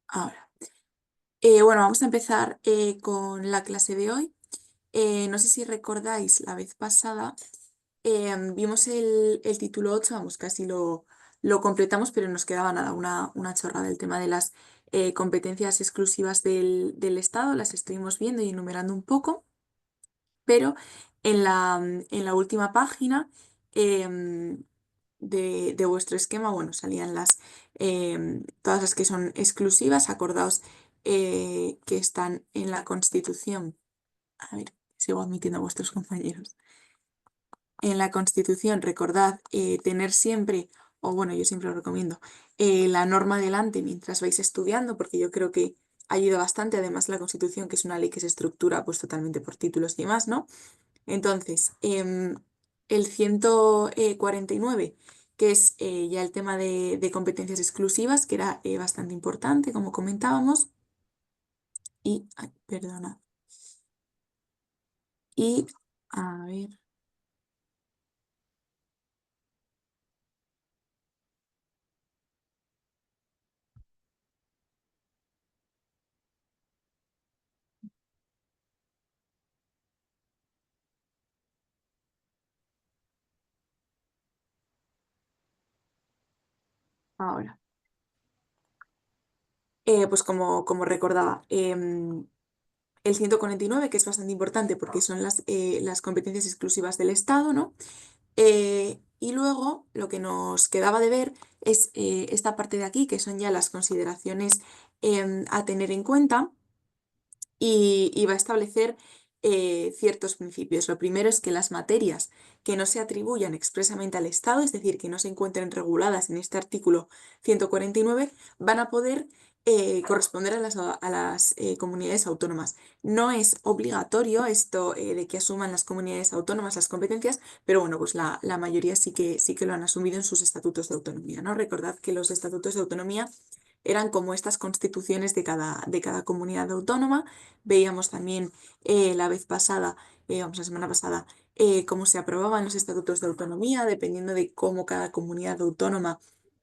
Ahora, bueno, vamos a empezar con la clase de hoy. No sé si recordáis la vez pasada, vimos el título 8, vamos, casi lo completamos, pero nos quedaba nada, una chorrada del tema de las competencias exclusivas del Estado, las estuvimos viendo y enumerando un poco, pero en la última página de vuestro esquema, bueno, salían todas las que son exclusivas, acordaos que están en la Constitución. A ver, sigo admitiendo a vuestros compañeros. En la Constitución, recordad tener siempre, o bueno, yo siempre lo recomiendo, la norma delante mientras vais estudiando, porque yo creo que ayuda bastante. Además, la Constitución, que es una ley que se estructura pues totalmente por títulos y demás, ¿no? Entonces, el 149, que es ya el tema de competencias exclusivas, que era bastante importante, como comentábamos, y, ay, perdona, y, a ver, ahora. Pues como recordaba, el 149, que es bastante importante porque son las competencias exclusivas del Estado, ¿no? Y luego lo que nos quedaba de ver es esta parte de aquí, que son ya las consideraciones a tener en cuenta y va a establecer ciertos principios. Lo primero es que las materias que no se atribuyan expresamente al Estado, es decir, que no se encuentren reguladas en este artículo 149, van a poder corresponder a las comunidades autónomas. No es obligatorio esto de que asuman las comunidades autónomas las competencias, pero bueno, pues la mayoría sí que lo han asumido en sus estatutos de autonomía, ¿no? Recordad que los estatutos de autonomía eran como estas constituciones de cada comunidad autónoma. Veíamos también la vez pasada, vamos, la semana pasada, cómo se aprobaban los estatutos de autonomía, dependiendo de cómo cada comunidad autónoma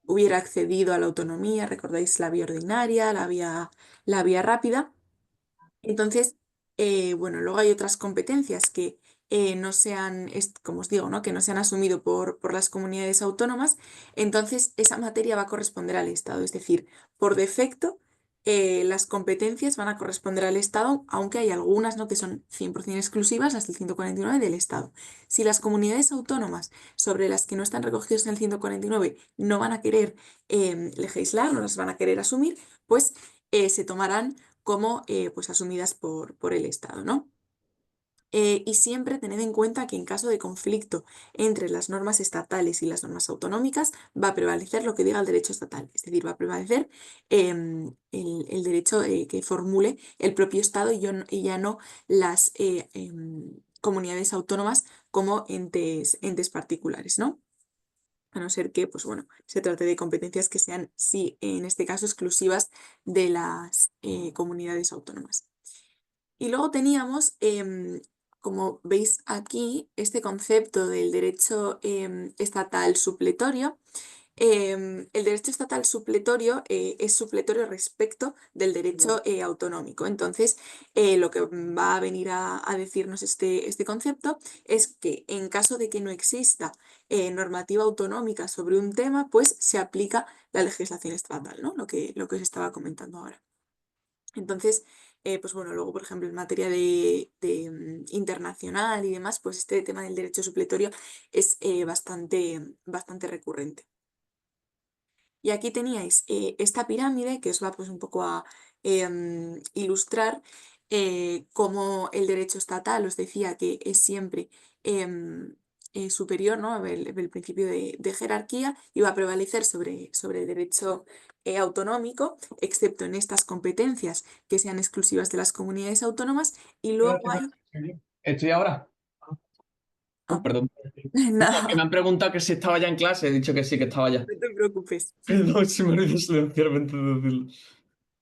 hubiera accedido a la autonomía. Recordáis la vía ordinaria, la vía rápida. Entonces, bueno, luego hay otras competencias que no sean, como os digo, ¿no? Que no se han asumido por las comunidades autónomas. Entonces, esa materia va a corresponder al Estado. Es decir, por defecto, las competencias van a corresponder al Estado, aunque hay algunas, ¿no? Que son 100% exclusivas, las del 149 del Estado. Si las comunidades autónomas sobre las que no están recogidos en el 149 no van a querer legislar, no las van a querer asumir, pues se tomarán como pues asumidas por el Estado, ¿no? Y siempre tened en cuenta que en caso de conflicto entre las normas estatales y las normas autonómicas, va a prevalecer lo que diga el derecho estatal, es decir, va a prevalecer el derecho que formule el propio Estado y ya no las comunidades autónomas como entes particulares, ¿no? A no ser que, pues bueno, se trate de competencias que sean, sí, en este caso, exclusivas de las comunidades autónomas. Y luego teníamos, como veis aquí, este concepto del derecho estatal supletorio. El derecho estatal supletorio es supletorio respecto del derecho autonómico. Entonces, lo que va a venir a decirnos este concepto es que en caso de que no exista normativa autonómica sobre un tema, pues se aplica la legislación estatal, ¿no? Lo que os estaba comentando ahora. Entonces, pues bueno, luego, por ejemplo, en materia de internacional y demás, pues este tema del derecho supletorio es bastante recurrente. Y aquí teníais esta pirámide que os va pues un poco a ilustrar cómo el derecho estatal os decía que es siempre superior, ¿no? El principio de jerarquía y va a prevalecer sobre el derecho autonómico, excepto en estas competencias que sean exclusivas de las comunidades autónomas. Y luego hay... Estoy ahora. Ah, Perdón. No, que me no, han preguntado que si estaba ya en clase. He dicho que sí, que estaba ya. no te preocupes. Perdón, se me olvidó silenciarmente de decirlo.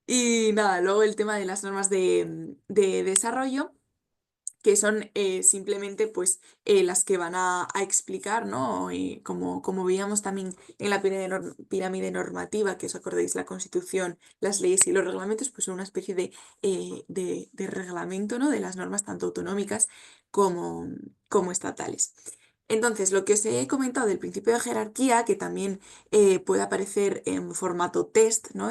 Y nada, luego el tema de las normas de desarrollo, que son simplemente pues las que van a explicar, ¿no? Como veíamos también en la pirámide normativa, que os acordáis, la Constitución, las leyes y los reglamentos, pues son una especie de reglamento, ¿no? De las normas tanto autonómicas como, como estatales. Entonces, lo que os he comentado del principio de jerarquía, que también puede aparecer en formato test, ¿no?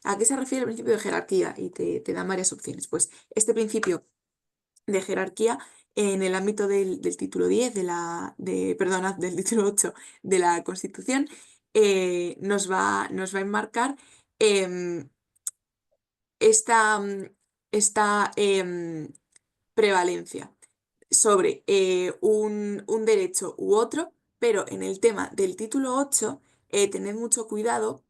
¿A qué se refiere el principio de jerarquía? Y te dan varias opciones. Pues este principio de jerarquía en el ámbito del título 10 perdona, del título 8 de la Constitución, nos va a enmarcar em, esta, esta prevalencia sobre un derecho u otro, pero en el tema del título 8, tened mucho cuidado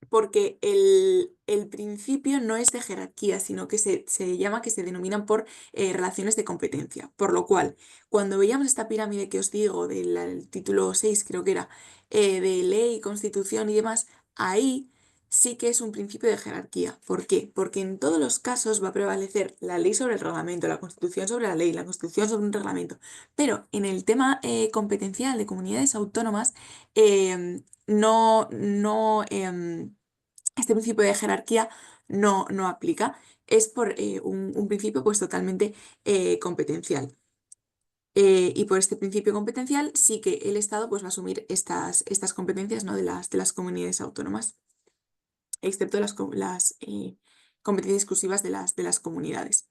porque el principio no es de jerarquía, sino que se llama, que se denominan por relaciones de competencia. Por lo cual, cuando veíamos esta pirámide que os digo, del título 6 creo que era, de ley, constitución y demás, ahí sí que es un principio de jerarquía. ¿Por qué? Porque en todos los casos va a prevalecer la ley sobre el reglamento, la constitución sobre la ley, la constitución sobre un reglamento. Pero en el tema competencial de comunidades autónomas, este principio de jerarquía no aplica. Es por un principio pues totalmente competencial. Y por este principio competencial sí que el Estado pues va a asumir estas competencias, ¿no? de las comunidades autónomas, excepto las competencias exclusivas de las comunidades.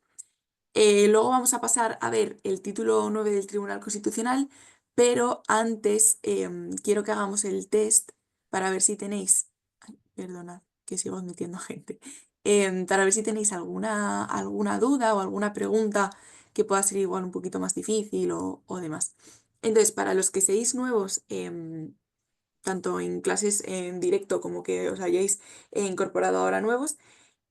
Luego vamos a pasar a ver el título 9 del Tribunal Constitucional, pero antes quiero que hagamos el test para ver si tenéis, ay, perdonad, que sigo admitiendo gente, para ver si tenéis alguna duda o alguna pregunta que pueda ser igual un poquito más difícil o demás. Entonces, para los que seáis nuevos, tanto en clases en directo como que os hayáis incorporado ahora nuevos,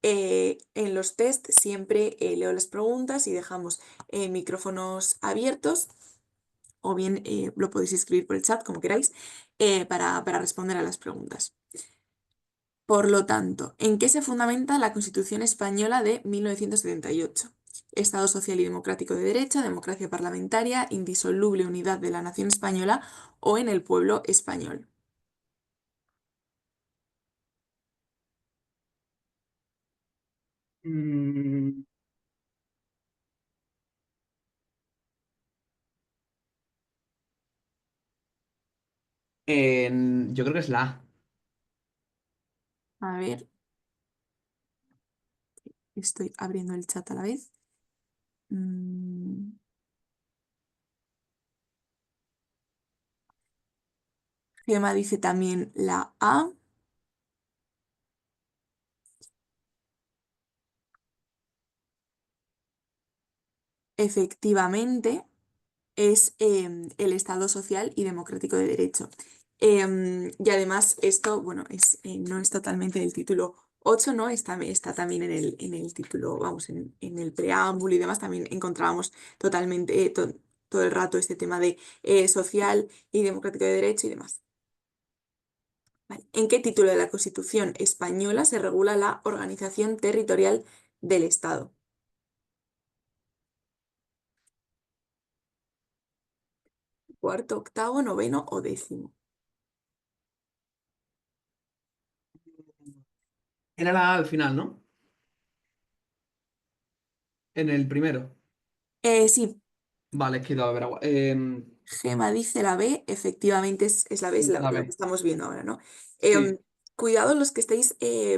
en los test siempre leo las preguntas y dejamos micrófonos abiertos o bien lo podéis escribir por el chat como queráis para responder a las preguntas. Por lo tanto, ¿en qué se fundamenta la Constitución Española de 1978? Estado social y democrático de derecho, democracia parlamentaria, indisoluble unidad de la nación española o en el pueblo español. Mm, yo creo que es la A. A ver, estoy abriendo el chat a la vez. Mm, Gemma dice también la A. Efectivamente, es el Estado social y democrático de derecho. Y además esto, bueno, no es totalmente del título 8, ¿no? Está también en el título, vamos, en el preámbulo y demás, también encontrábamos totalmente, todo el rato este tema de social y democrático de derecho y demás. Vale. ¿En qué título de la Constitución española se regula la organización territorial del Estado? ¿Cuarto, octavo, noveno o décimo? Era la A al final, ¿no? En el primero. Sí, Vale, es que he ido a ver agua. Gema dice la B, efectivamente es la B, es La lo que B. estamos viendo ahora, ¿no? Sí. Cuidado los que estéis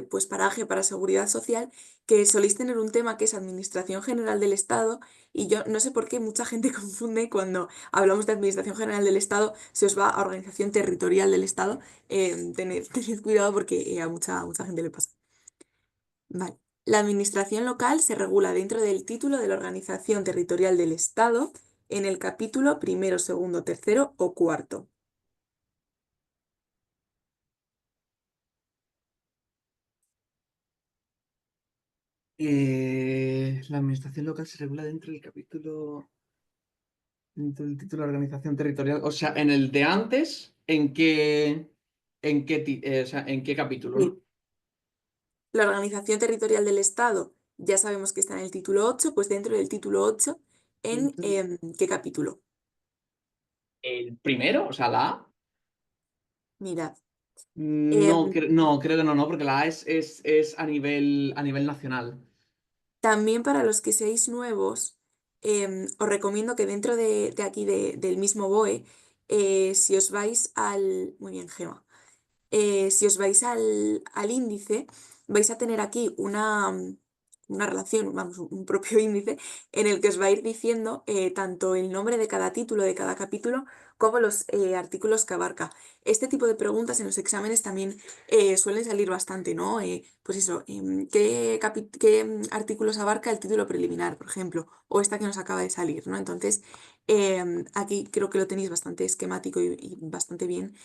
pues paraje para seguridad social, que soléis tener un tema que es Administración General del Estado, y yo no sé por qué mucha gente confunde cuando hablamos de Administración General del Estado, se os va a Organización Territorial del Estado. Tened cuidado porque a mucha gente le pasa. Vale. La administración local se regula dentro del título de la Organización Territorial del Estado en el capítulo primero, segundo, tercero o cuarto. La administración local se regula dentro del título de organización territorial. O sea, en el de antes, o sea, ¿en qué capítulo, no? Sí. La Organización Territorial del Estado ya sabemos que está en el título 8, pues dentro del título 8, en qué capítulo. ¿El primero? O sea, la A. Mirad. No, em, no, creo que no, no, porque la A es a nivel nacional. También para los que seáis nuevos, os recomiendo que dentro de aquí del mismo BOE, si os vais al... Muy bien, Gema. Si os vais al índice, vais a tener aquí una relación, vamos, un propio índice, en el que os va a ir diciendo tanto el nombre de cada título, de cada capítulo, como los artículos que abarca. Este tipo de preguntas en los exámenes también suelen salir bastante, ¿no? Pues eso, ¿qué artículos abarca el título preliminar, por ejemplo? O esta que nos acaba de salir, ¿no? Entonces, aquí creo que lo tenéis bastante esquemático y bastante bien.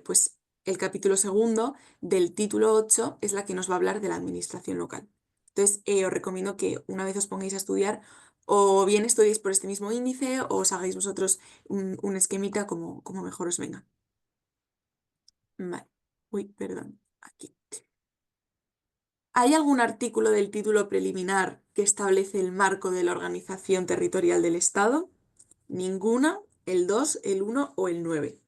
Pues el capítulo segundo del título 8 es la que nos va a hablar de la administración local. Entonces, os recomiendo que una vez os pongáis a estudiar, o bien estudiéis por este mismo índice, o os hagáis vosotros un esquemita como mejor os venga. Vale. Uy, perdón. Aquí. ¿Hay algún artículo del título preliminar que establece el marco de la organización territorial del Estado? Ninguna, el 2, el uno o el 9.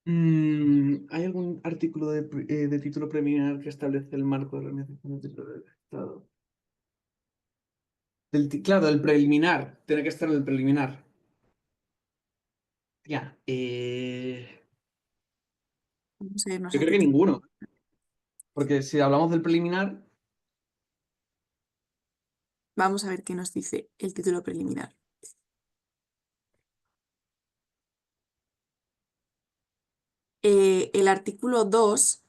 ¿Hay algún artículo de título preliminar que establece el marco de la organización del título del Estado? Claro, del preliminar. Tiene que estar el preliminar. Ya. Vamos a irnos Yo a creo que título. ninguno. Porque si hablamos del preliminar, Vamos a ver qué nos dice el título preliminar. El artículo 2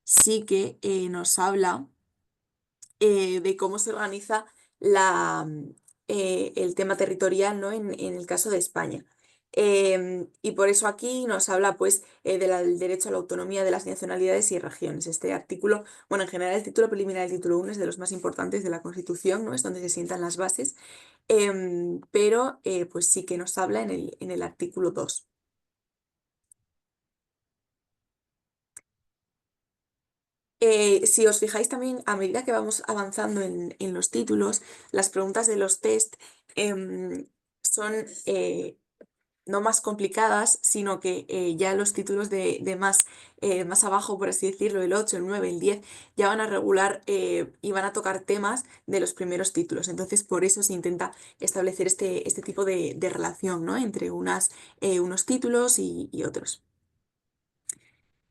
sí que nos habla de cómo se organiza el tema territorial, ¿no? En el caso de España. Y por eso aquí nos habla pues del derecho a la autonomía de las nacionalidades y regiones. Este artículo, bueno, en general el título preliminar, el título 1 es de los más importantes de la Constitución, ¿no? Es donde se sientan las bases, pero pues sí que nos habla en el artículo 2. Si os fijáis también, a medida que vamos avanzando en los títulos, las preguntas de los test son no más complicadas, sino que ya los títulos más abajo, por así decirlo, el 8, el 9, el 10, ya van a regular y van a tocar temas de los primeros títulos. Entonces, por eso se intenta establecer este tipo de relación, ¿no? Entre unos títulos y otros.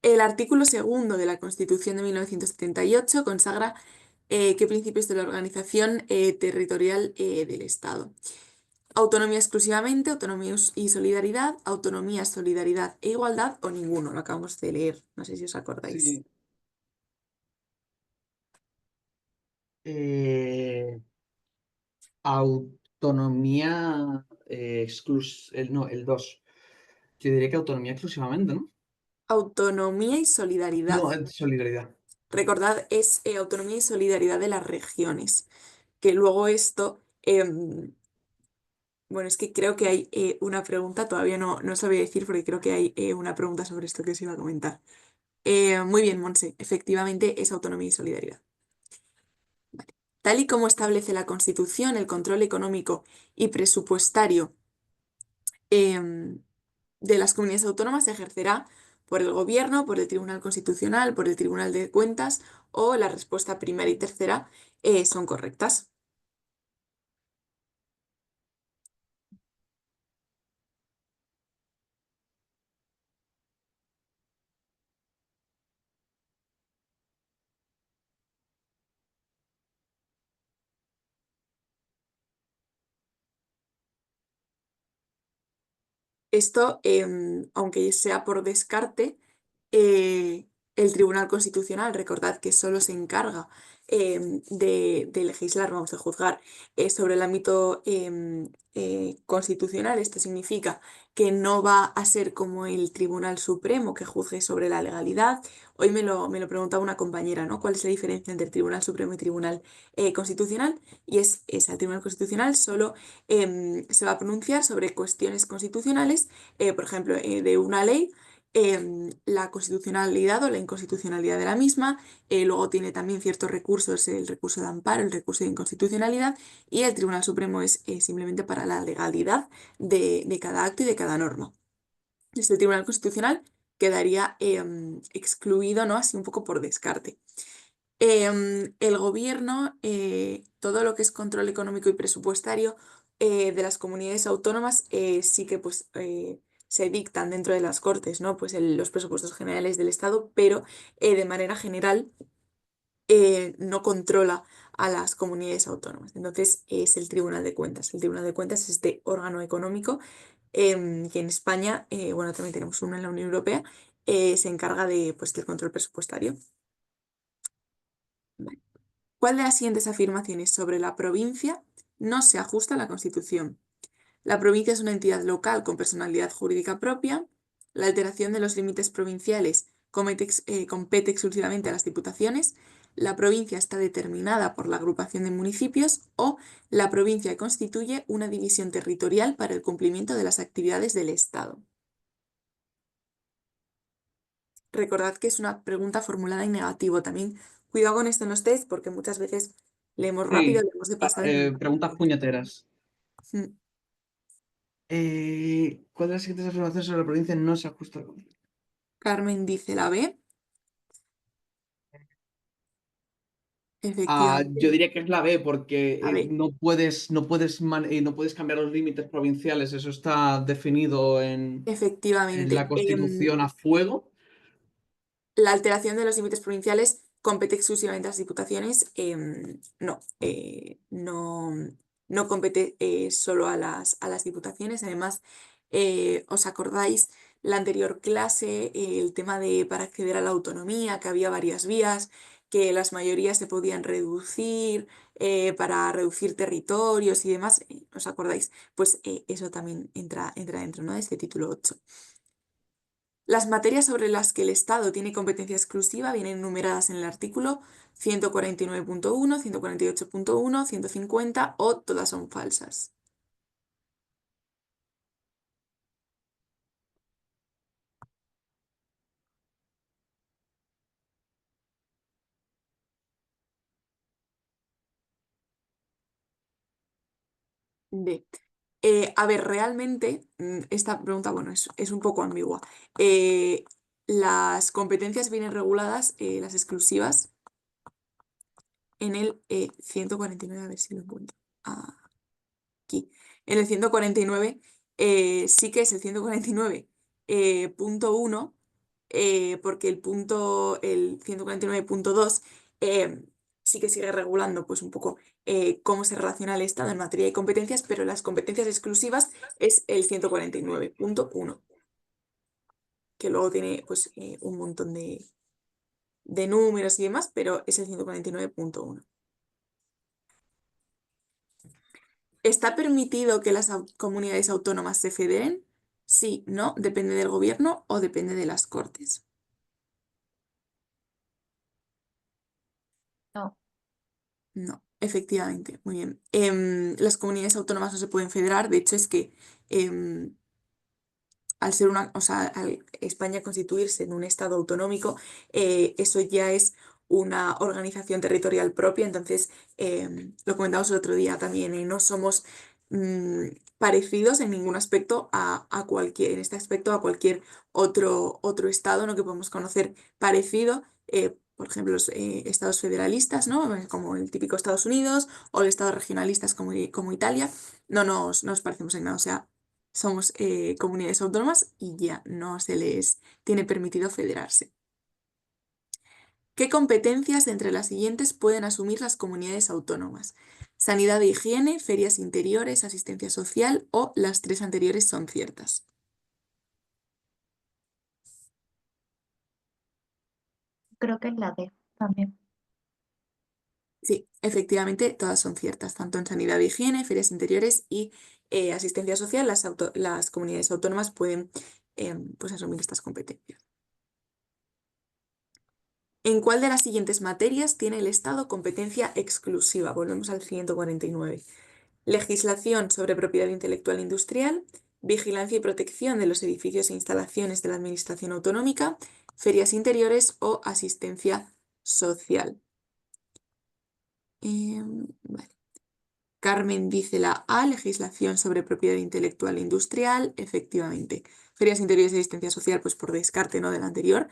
El artículo segundo de la Constitución de 1978 consagra qué principios de la organización territorial del Estado. Autonomía exclusivamente, y solidaridad, autonomía, solidaridad e igualdad o ninguno. Lo acabamos de leer, no sé si os acordáis. sí. eh, autonomía no, el 2. Yo diría que autonomía exclusivamente, ¿no? Autonomía y solidaridad. No, solidaridad. Recordad, es autonomía y solidaridad de las regiones. Que luego esto, bueno, es que creo que hay una pregunta, todavía no os la voy a decir porque creo que hay una pregunta sobre esto que os iba a comentar. Muy bien, Monse, efectivamente es autonomía y solidaridad. Tal y como establece la Constitución, el control económico y presupuestario em, de las comunidades autónomas se ejercerá por el Gobierno, por el Tribunal Constitucional, por el Tribunal de Cuentas o la respuesta primera y tercera son correctas. Esto, aunque sea por descarte, eh, el Tribunal Constitucional, recordad que solo se encarga de legislar, vamos, de juzgar sobre el ámbito constitucional. Esto significa que no va a ser como el Tribunal Supremo que juzgue sobre la legalidad. Hoy me lo preguntaba una compañera, ¿no? ¿Cuál es la diferencia entre el Tribunal Supremo y Tribunal Constitucional? Y es esa, el Tribunal Constitucional solo se va a pronunciar sobre cuestiones constitucionales, por ejemplo, de una ley la constitucionalidad o la inconstitucionalidad de la misma. Luego tiene también ciertos recursos, el recurso de amparo, el recurso de inconstitucionalidad, y el Tribunal Supremo es simplemente para la legalidad de cada acto y de cada norma. Desde el Tribunal Constitucional quedaría excluido, ¿no? Así un poco por descarte. El gobierno, todo lo que es control económico y presupuestario de las comunidades autónomas, sí que pues se dictan dentro de las Cortes, ¿no? Pues los presupuestos generales del Estado, pero de manera general no controla a las comunidades autónomas. Entonces es el Tribunal de Cuentas. El Tribunal de Cuentas es este órgano económico que en España, bueno, también tenemos uno en la Unión Europea, se encarga de, pues, del control presupuestario. Vale. ¿Cuál de las siguientes afirmaciones sobre la provincia no se ajusta a la Constitución? La provincia es una entidad local con personalidad jurídica propia. La alteración de los límites provinciales compete exclusivamente a las diputaciones. La provincia está determinada por la agrupación de municipios o la provincia constituye una división territorial para el cumplimiento de las actividades del Estado. Recordad que es una pregunta formulada en negativo. También cuidado con esto en los test porque muchas veces leemos rápido, Sí, leemos de pasada y no nos damos preguntas cuenta. puñeteras. Mm. ¿Cuál de las siguientes afirmaciones sobre la provincia no se ajusta al conflicto? Carmen dice la B. Yo Efectivamente, diría que es la B, porque la B. no puedes cambiar los límites provinciales. Eso está definido en la Efectivamente. Constitución a fuego. La alteración de los límites provinciales compete exclusivamente a las diputaciones. No, no compete solo a las diputaciones. Además, ¿os acordáis la anterior clase, el tema de para acceder a la autonomía, que había varias vías, que las mayorías se podían reducir para reducir territorios y demás? ¿Os acordáis? Pues eso también entra dentro, ¿no? De este título 8. Las materias sobre las que el Estado tiene competencia exclusiva vienen enumeradas en el artículo 149.1, 148.1, 150 o todas son falsas. D. A ver, realmente esta pregunta, bueno, es un poco ambigua. Eh, las competencias vienen reguladas, las exclusivas, en el 149, a ver si lo encuentro. Aquí. En el 149 sí que es el 149 punto 1, porque el 149.2 sí que sigue regulando pues un poco cómo se relaciona el Estado en materia de competencias, pero las competencias exclusivas es el 149.1, que luego tiene pues un montón de números y demás, pero es el 149.1. ¿Está permitido que las comunidades autónomas se federen? Sí, no, depende del gobierno o depende de las Cortes. No, No, efectivamente, muy bien. Las comunidades autónomas no se pueden federar, de hecho es que em, al ser o sea, al España constituirse en un estado autonómico, eso ya es una organización territorial propia, entonces lo comentamos el otro día también, no somos mm, parecidos en ningún aspecto a cualquier, en este aspecto a cualquier otro estado, ¿no? Que podemos conocer parecido. Por ejemplo, los estados federalistas, ¿no? Como el típico Estados Unidos, o los estados regionalistas como Italia, no nos parecemos en nada. O sea, somos comunidades autónomas y ya no se les tiene permitido federarse. ¿Qué competencias de entre las siguientes pueden asumir las comunidades autónomas? Sanidad e higiene, ferias interiores, asistencia social o las tres anteriores son ciertas. creo que es la D también. Sí, efectivamente, todas son ciertas, tanto en sanidad e higiene, ferias interiores y asistencia social, las comunidades autónomas pueden pues, asumir estas competencias. ¿En cuál de las siguientes materias tiene el Estado competencia exclusiva? Volvemos al 149. Legislación sobre propiedad intelectual industrial, vigilancia y protección de los edificios e instalaciones de la Administración autonómica, ferias interiores o asistencia social. Vale. Carmen dice la A, legislación sobre propiedad intelectual e industrial, efectivamente. Ferias interiores y asistencia social, pues por descarte, ¿no? Del anterior.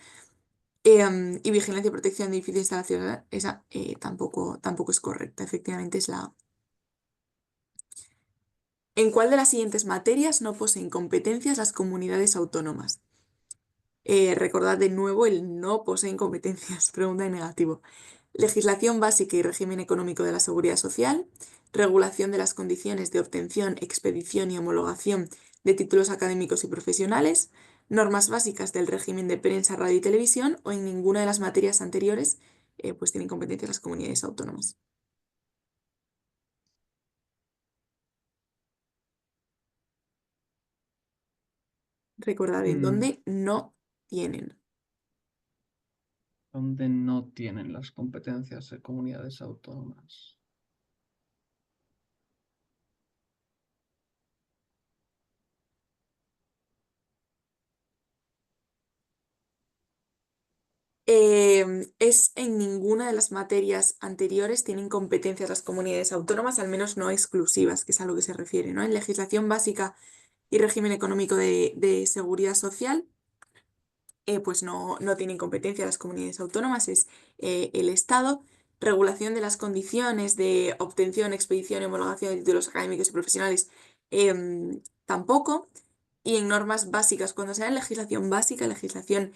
Y vigilancia y protección de edificios e instalaciones, esa tampoco es correcta, efectivamente es la A. ¿En cuál de las siguientes materias no poseen competencias las comunidades autónomas? Recordad de nuevo el no poseen competencias, pregunta en negativo. Legislación básica y régimen económico de la seguridad social, regulación de las condiciones de obtención, expedición y homologación de títulos académicos y profesionales, normas básicas del régimen de prensa, radio y televisión, o en ninguna de las materias anteriores, pues tienen competencias las comunidades autónomas. Recordad en dónde no tienen. Donde no tienen las competencias de comunidades autónomas. Es en ninguna de las materias anteriores tienen competencias las comunidades autónomas, al menos no exclusivas, que es a lo que se refiere, ¿no? En legislación básica y régimen económico de seguridad social, pues no tienen competencia las comunidades autónomas, es el Estado. Regulación de las condiciones de obtención, expedición y homologación de títulos académicos y profesionales, tampoco. Y en normas básicas, cuando sea en legislación básica, legislación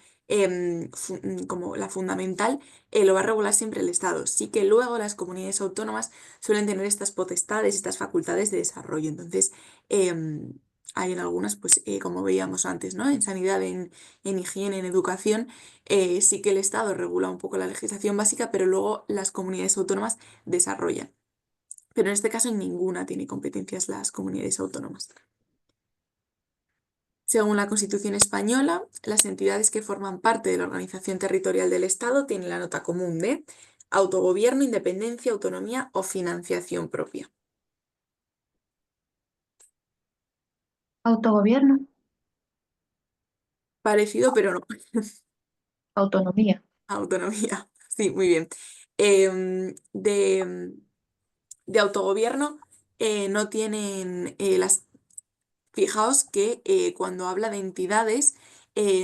como la fundamental, lo va a regular siempre el Estado. Sí que luego las comunidades autónomas suelen tener estas potestades, estas facultades de desarrollo. Entonces, hay en algunas, pues como veíamos antes, ¿no? En sanidad, en higiene, en educación, sí que el Estado regula un poco la legislación básica, pero luego las comunidades autónomas desarrollan. Pero en este caso en ninguna tiene competencias las comunidades autónomas. Según la Constitución española, las entidades que forman parte de la organización territorial del Estado tienen la nota común de autogobierno, independencia, autonomía o financiación propia. Autogobierno, Parecido, pero no. autonomía. Autonomía. Sí, muy bien. De autogobierno no tienen las... Fijaos que cuando habla de entidades,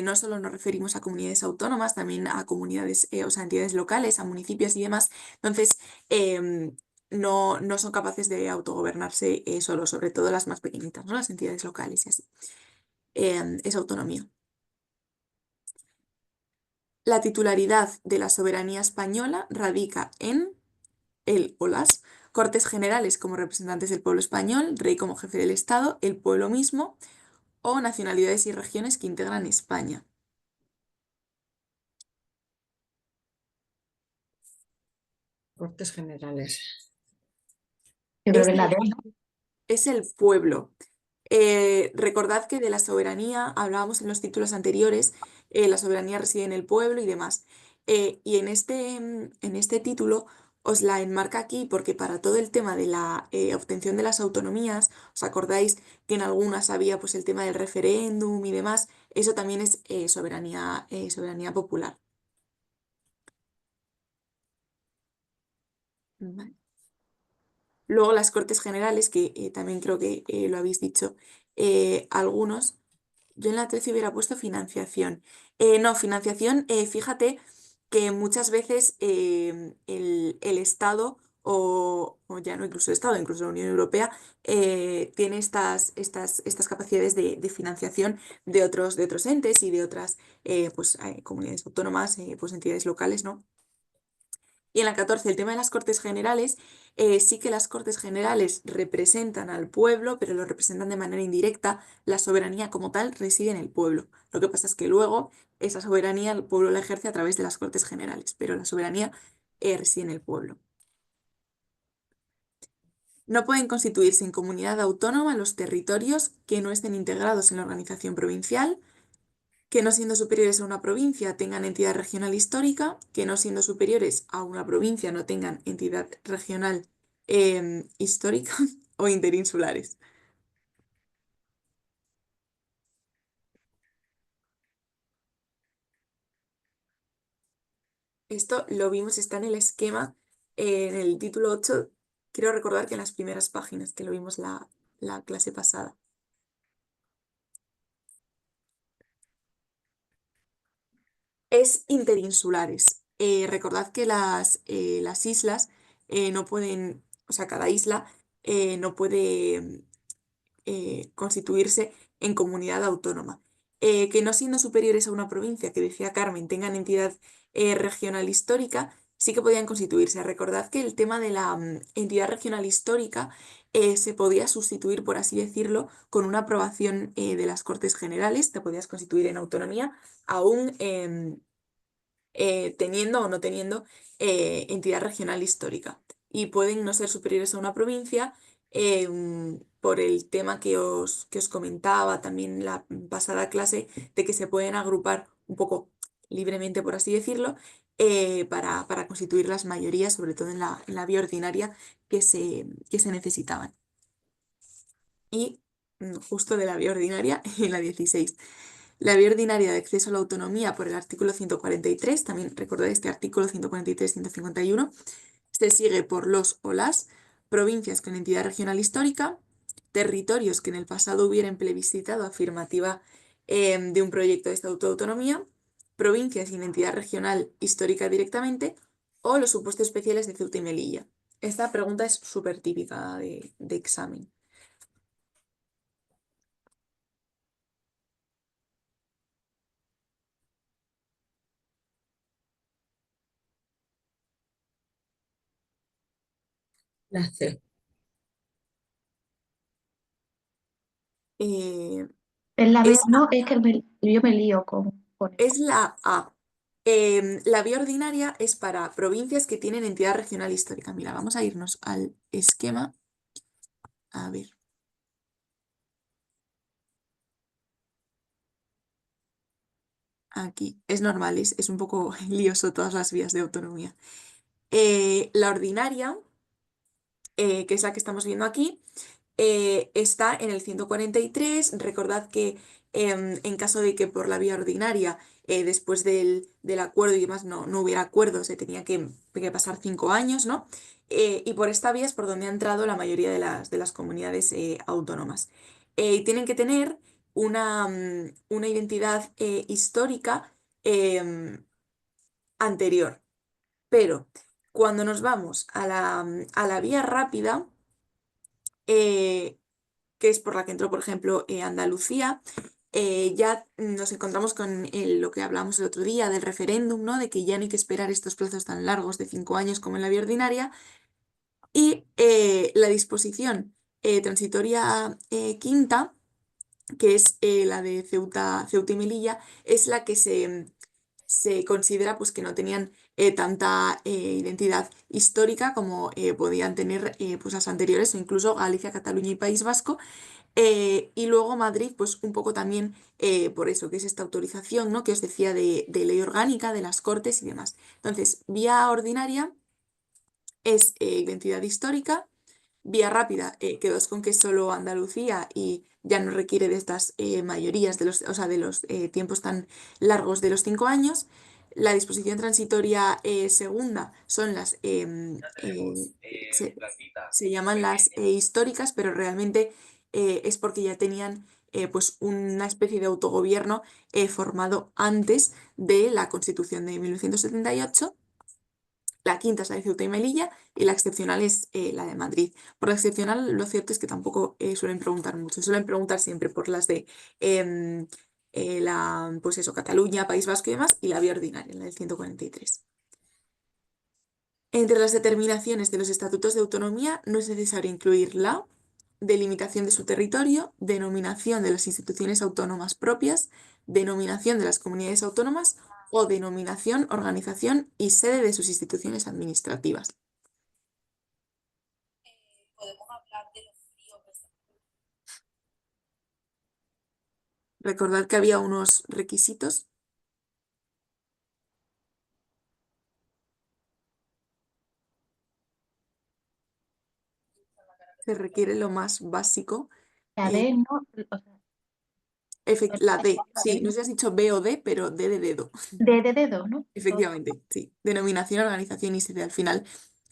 no solo nos referimos a comunidades autónomas, también a comunidades, o sea, entidades locales, a municipios y demás. Entonces, no son capaces de autogobernarse solo, sobre todo las más pequeñitas, ¿no? Las entidades locales y así. Es autonomía. La titularidad de la soberanía española radica en el o las Cortes Generales como representantes del pueblo español, rey como jefe del Estado, el pueblo mismo o nacionalidades y regiones que integran España. Cortes Generales. Yo creo Es que es la el, D, ¿no? es el pueblo. Recordad que de la soberanía hablábamos en los títulos anteriores, la soberanía reside en el pueblo y demás. Y en este título os la enmarca aquí porque para todo el tema de la obtención de las autonomías, ¿os acordáis que en algunas había pues el tema del referéndum y demás? Eso también es soberanía popular. Vale. Luego las Cortes Generales, que también creo que lo habéis dicho algunos. Yo en la 13 hubiera puesto financiación. No, financiación, fíjate que muchas veces el Estado, o ya no incluso el Estado, incluso la Unión Europea, tiene estas capacidades de financiación de otros entes y de otras pues, comunidades autónomas, pues entidades locales, ¿no? Y en la 14, el tema de las Cortes Generales, sí que las Cortes Generales representan al pueblo, pero lo representan de manera indirecta. La soberanía como tal reside en el pueblo. Lo que pasa es que luego esa soberanía el pueblo la ejerce a través de las Cortes Generales, pero la soberanía reside en el pueblo. No pueden constituirse en comunidad autónoma los territorios que no estén integrados en la organización provincial, que no siendo superiores a una provincia tengan entidad regional histórica, que no siendo superiores a una provincia no tengan entidad regional histórica o interinsulares. Esto lo vimos, está en el esquema, en el título 8. Quiero recordar que en las primeras páginas que lo vimos la clase pasada. Es interinsulares. Recordad que las islas no pueden, o sea, cada isla no puede constituirse en comunidad autónoma. Que no siendo superiores a una provincia, que decía Carmen, tengan entidad regional histórica, sí que podían constituirse. Recordad que el tema de la entidad regional histórica se podía sustituir, por así decirlo, con una aprobación de las Cortes Generales, te podías constituir en autonomía, aún teniendo o no teniendo entidad regional histórica. Y pueden no ser superiores a una provincia por el tema que os comentaba también en la pasada clase, de que se pueden agrupar un poco libremente, por así decirlo, para constituir las mayorías, sobre todo en la vía ordinaria, que se necesitaban. Y justo de la vía ordinaria, en la 16. La vía ordinaria de acceso a la autonomía por el artículo 143, también recordad este artículo 143-151, se sigue por los o las provincias con entidad regional histórica, territorios que en el pasado hubieran plebiscitado afirmativa de un proyecto de estatuto de autonomía, provincias sin entidad regional histórica directamente o los supuestos especiales de Ceuta y Melilla. Esta pregunta es súper típica de examen. La C. Eh, Es la B, es no, es que yo me lío con eso. Es la A. La vía ordinaria es para provincias que tienen entidad regional histórica. Mira, vamos a irnos al esquema. A ver. Aquí. Es normal, es un poco lioso todas las vías de autonomía. La ordinaria, que es la que estamos viendo aquí, está en el 143. Recordad que en caso de que por la vía ordinaria, después del acuerdo y demás, no hubiera acuerdo, se tenía que pasar 5 años, ¿no? Y por esta vía es por donde ha entrado la mayoría de las comunidades autónomas. Tienen que tener una identidad histórica anterior, pero cuando nos vamos a la vía rápida, eh, que es por la que entró, por ejemplo, Andalucía, ya nos encontramos con lo que hablamos el otro día del referéndum, ¿no? De que ya no hay que esperar estos plazos tan largos de 5 años como en la vía ordinaria. Y la disposición transitoria quinta, que es la de Ceuta y Melilla, es la que se considera pues, que no tenían tanta identidad histórica como podían tener pues, las anteriores, o incluso Galicia, Cataluña y País Vasco. Y luego Madrid, pues un poco también por eso, que es esta autorización, ¿no? Que os decía de ley orgánica, de las Cortes y demás. Entonces, vía ordinaria es identidad histórica. Vía rápida, quedaos con que es solo Andalucía y ya no requiere de estas mayorías, o sea, de los tiempos tan largos de los 5 años. La disposición transitoria segunda son se llaman las históricas, pero realmente es porque ya tenían pues una especie de autogobierno formado antes de la Constitución de 1978. La quinta es la de Ceuta y Melilla y la excepcional es la de Madrid. Por la excepcional, lo cierto es que tampoco suelen preguntar mucho. Suelen preguntar siempre por las de em, pues eso, Cataluña, País Vasco y demás, y la vía ordinaria, la del 143. Entre las determinaciones de los estatutos de autonomía no es necesario incluir la delimitación de su territorio, denominación de las instituciones autónomas propias, denominación de las comunidades autónomas o denominación, organización y sede de sus instituciones administrativas. Recordad que había unos requisitos. Se requiere lo más básico. La D, no, o sea, La D, sí, no sé si has dicho B o D, pero D de dedo. De dedo, ¿no? Efectivamente, sí. Denominación, organización y sede. Al final,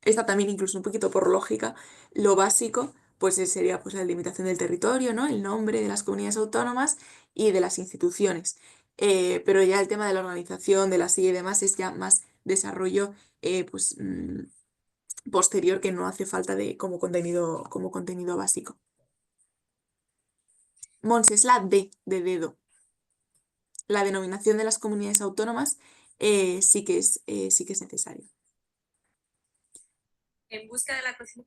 esta también incluso un poquito por lógica, lo básico, pues sería pues, la delimitación del territorio, ¿no? El nombre de las comunidades autónomas y de las instituciones. Pero ya el tema de la organización, de la sede y demás es ya más desarrollo pues, posterior que no hace falta como contenido básico. Mons, es la D de dedo. La denominación de las comunidades autónomas sí que es necesario. En busca de la cocina.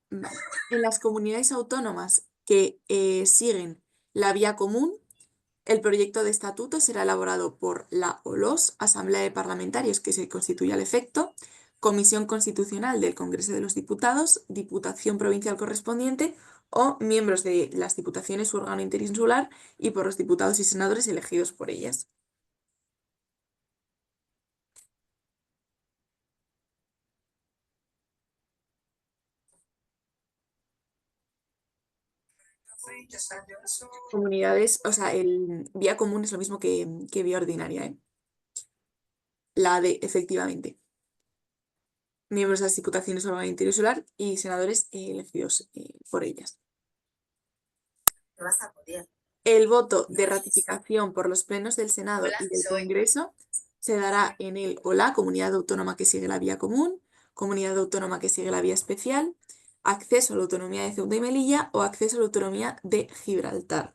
Vale. En las comunidades autónomas que siguen la vía común, el proyecto de estatuto será elaborado por la o los Asamblea de Parlamentarios que se constituye al efecto, Comisión Constitucional del Congreso de los Diputados, Diputación Provincial correspondiente o miembros de las diputaciones u órgano interinsular y por los diputados y senadores elegidos por ellas. Comunidades, o sea, el vía común es lo mismo que vía ordinaria, ¿eh? La D, efectivamente. Miembros de las diputaciones o órgano interinsular y senadores elegidos por ellas. No vas a poder. El voto de ratificación por los plenos del Senado Hola, y del soy. Congreso se dará en el o la comunidad autónoma que sigue la vía común, comunidad autónoma que sigue la vía especial, acceso a la autonomía de Ceuta y Melilla o acceso a la autonomía de Gibraltar.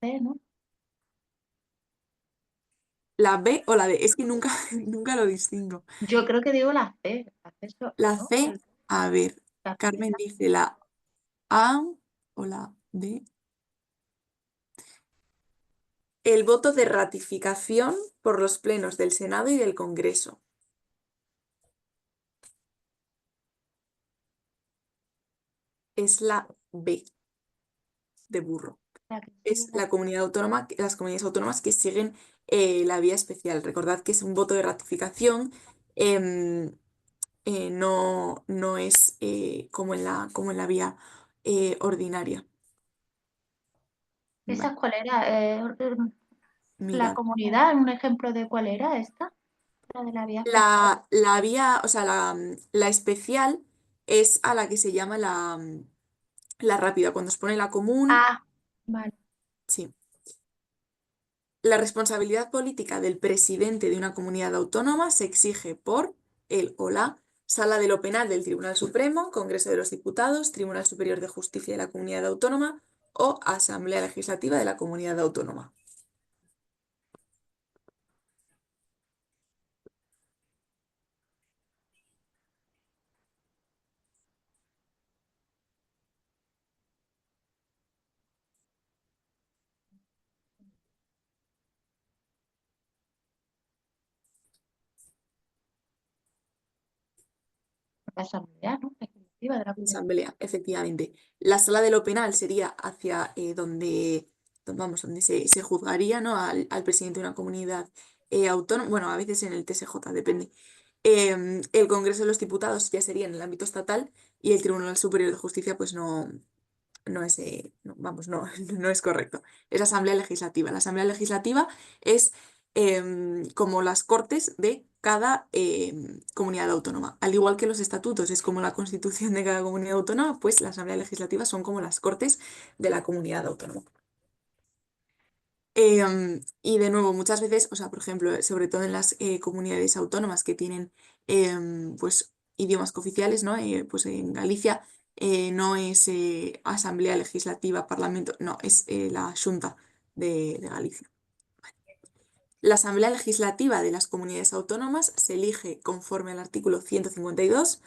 C, ¿no? ¿La B o la D? Es que nunca, nunca lo distingo. Yo creo que digo la C. Acceso, La ¿no? C, a ver, La Carmen primera. dice la A o la D. El voto de ratificación por los plenos del Senado y del Congreso. Es la B de burro. La que Es sigue la comunidad autónoma, las comunidades autónomas que siguen la vía especial. Recordad que es un voto de ratificación, em, no es como en la vía ordinaria. ¿Esa Vale, cuál era? La mirad. comunidad, un ejemplo de cuál era esta, la de la vía especial. La vía, o sea, la especial es a la que se llama la rápida. Cuando se pone la común, Ah, vale. sí. La responsabilidad política del presidente de una comunidad autónoma se exige por el o la Sala de lo Penal del Tribunal Supremo, Congreso de los Diputados, Tribunal Superior de Justicia de la Comunidad Autónoma o Asamblea Legislativa de la Comunidad Autónoma. La asamblea, ¿no? Legislativa de la comunidad. Asamblea, efectivamente. La Sala de lo Penal sería hacia donde se juzgaría, ¿no? al presidente de una comunidad autónoma, bueno, a veces en el TSJ, depende. El Congreso de los Diputados ya sería en el ámbito estatal y el Tribunal Superior de Justicia, pues no es, vamos, no, no es correcto. Es Asamblea Legislativa. La Asamblea Legislativa es como las Cortes de cada comunidad autónoma. Al igual que los estatutos es como la Constitución de cada comunidad autónoma, pues la Asamblea Legislativa son como las Cortes de la comunidad autónoma. Y de nuevo, muchas veces, o sea, por ejemplo, sobre todo en las comunidades autónomas que tienen pues idiomas cooficiales, ¿no? Pues en Galicia no es Asamblea Legislativa, Parlamento, no, es la Xunta de Galicia. La Asamblea Legislativa de las comunidades autónomas se elige conforme al artículo 152,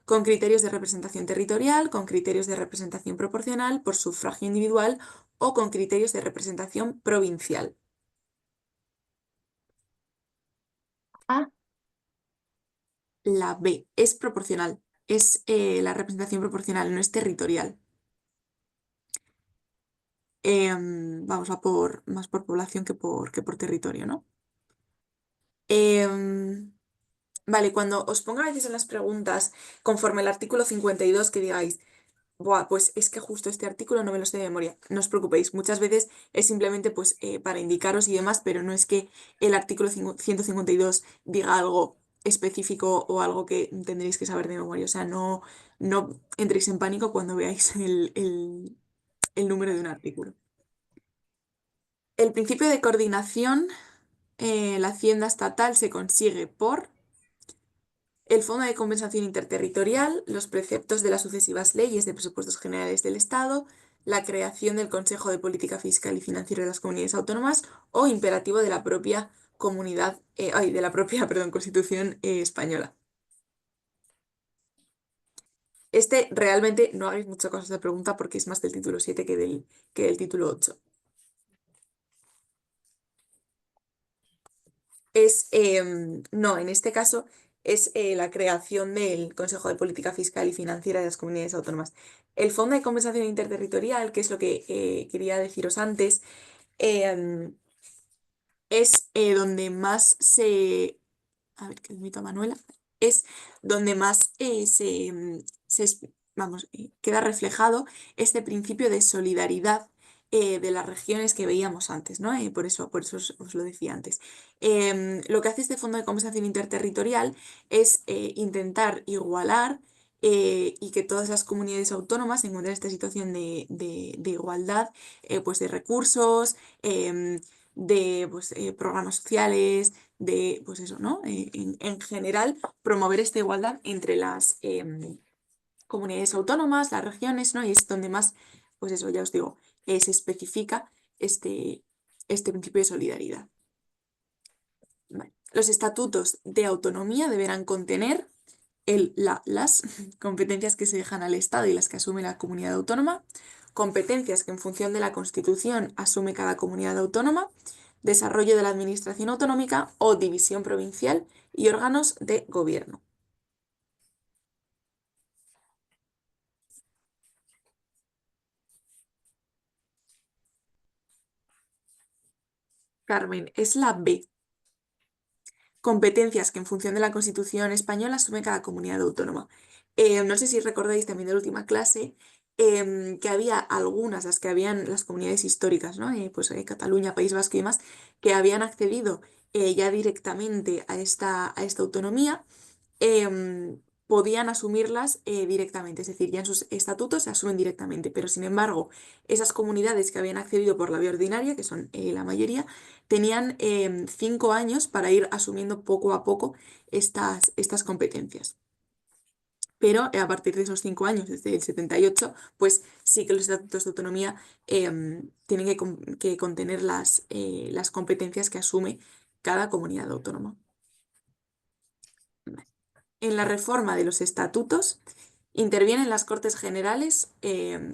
con criterios de representación territorial, con criterios de representación proporcional, por sufragio individual o con criterios de representación provincial. Ah, La B es proporcional, es la representación proporcional, no es territorial. Vamos, más por población que por territorio, ¿no? Vale, cuando os ponga a veces en las preguntas, conforme el artículo 52, que digáis, buah, pues es que justo este artículo no me lo sé de memoria. No os preocupéis, muchas veces es simplemente pues para indicaros y demás, pero no es que el artículo 152 diga algo específico o algo que tendréis que saber de memoria. O sea, no entréis en pánico cuando veáis el número de un artículo. El principio de coordinación, la hacienda estatal se consigue por el Fondo de Compensación Interterritorial, los preceptos de las sucesivas leyes de presupuestos generales del Estado, la creación del Consejo de Política Fiscal y Financiera de las Comunidades Autónomas o imperativo de la propia comunidad, de la propia, perdón, Constitución española. Este realmente no hagáis mucho caso de esta pregunta porque es más del título 7 que del título 8. No, en este caso es la creación del Consejo de Política Fiscal y Financiera de las Comunidades Autónomas. El Fondo de Compensación Interterritorial, que es lo que quería deciros antes, em, es donde más se... A ver, que invito a Manuela. Es donde más vamos, queda reflejado este principio de solidaridad de las regiones que veíamos antes, ¿no? Por eso os lo decía antes. Lo que hace este Fondo de Compensación Interterritorial es intentar igualar y que todas las comunidades autónomas encuentren esta situación de igualdad pues de recursos, de pues, programas sociales, de, pues eso, ¿no? En general, promover esta igualdad entre las comunidades autónomas, las regiones, ¿no? Y es donde más, pues eso, ya os digo, se especifica este principio de solidaridad. Vale. Los estatutos de autonomía deberán contener las competencias que se dejan al Estado y las que asume la comunidad autónoma, competencias que en función de la Constitución asume cada comunidad autónoma, desarrollo de la administración autonómica o división provincial y órganos de gobierno. Carmen, es la B. Competencias que en función de la Constitución española asume cada comunidad autónoma. No sé si recordáis también de la última clase que había algunas, las que habían las comunidades históricas, ¿no? Pues Cataluña, País Vasco y demás, que habían accedido ya directamente a esta autonomía, podían asumirlas directamente, es decir, ya en sus estatutos se asumen directamente, pero sin embargo, esas comunidades que habían accedido por la vía ordinaria, que son la mayoría, tenían 5 años para ir asumiendo poco a poco estas competencias. Pero a partir de esos 5 años, desde el 78, pues sí que los estatutos de autonomía tienen que contener las competencias que asume cada comunidad autónoma. En la reforma de los estatutos intervienen las Cortes Generales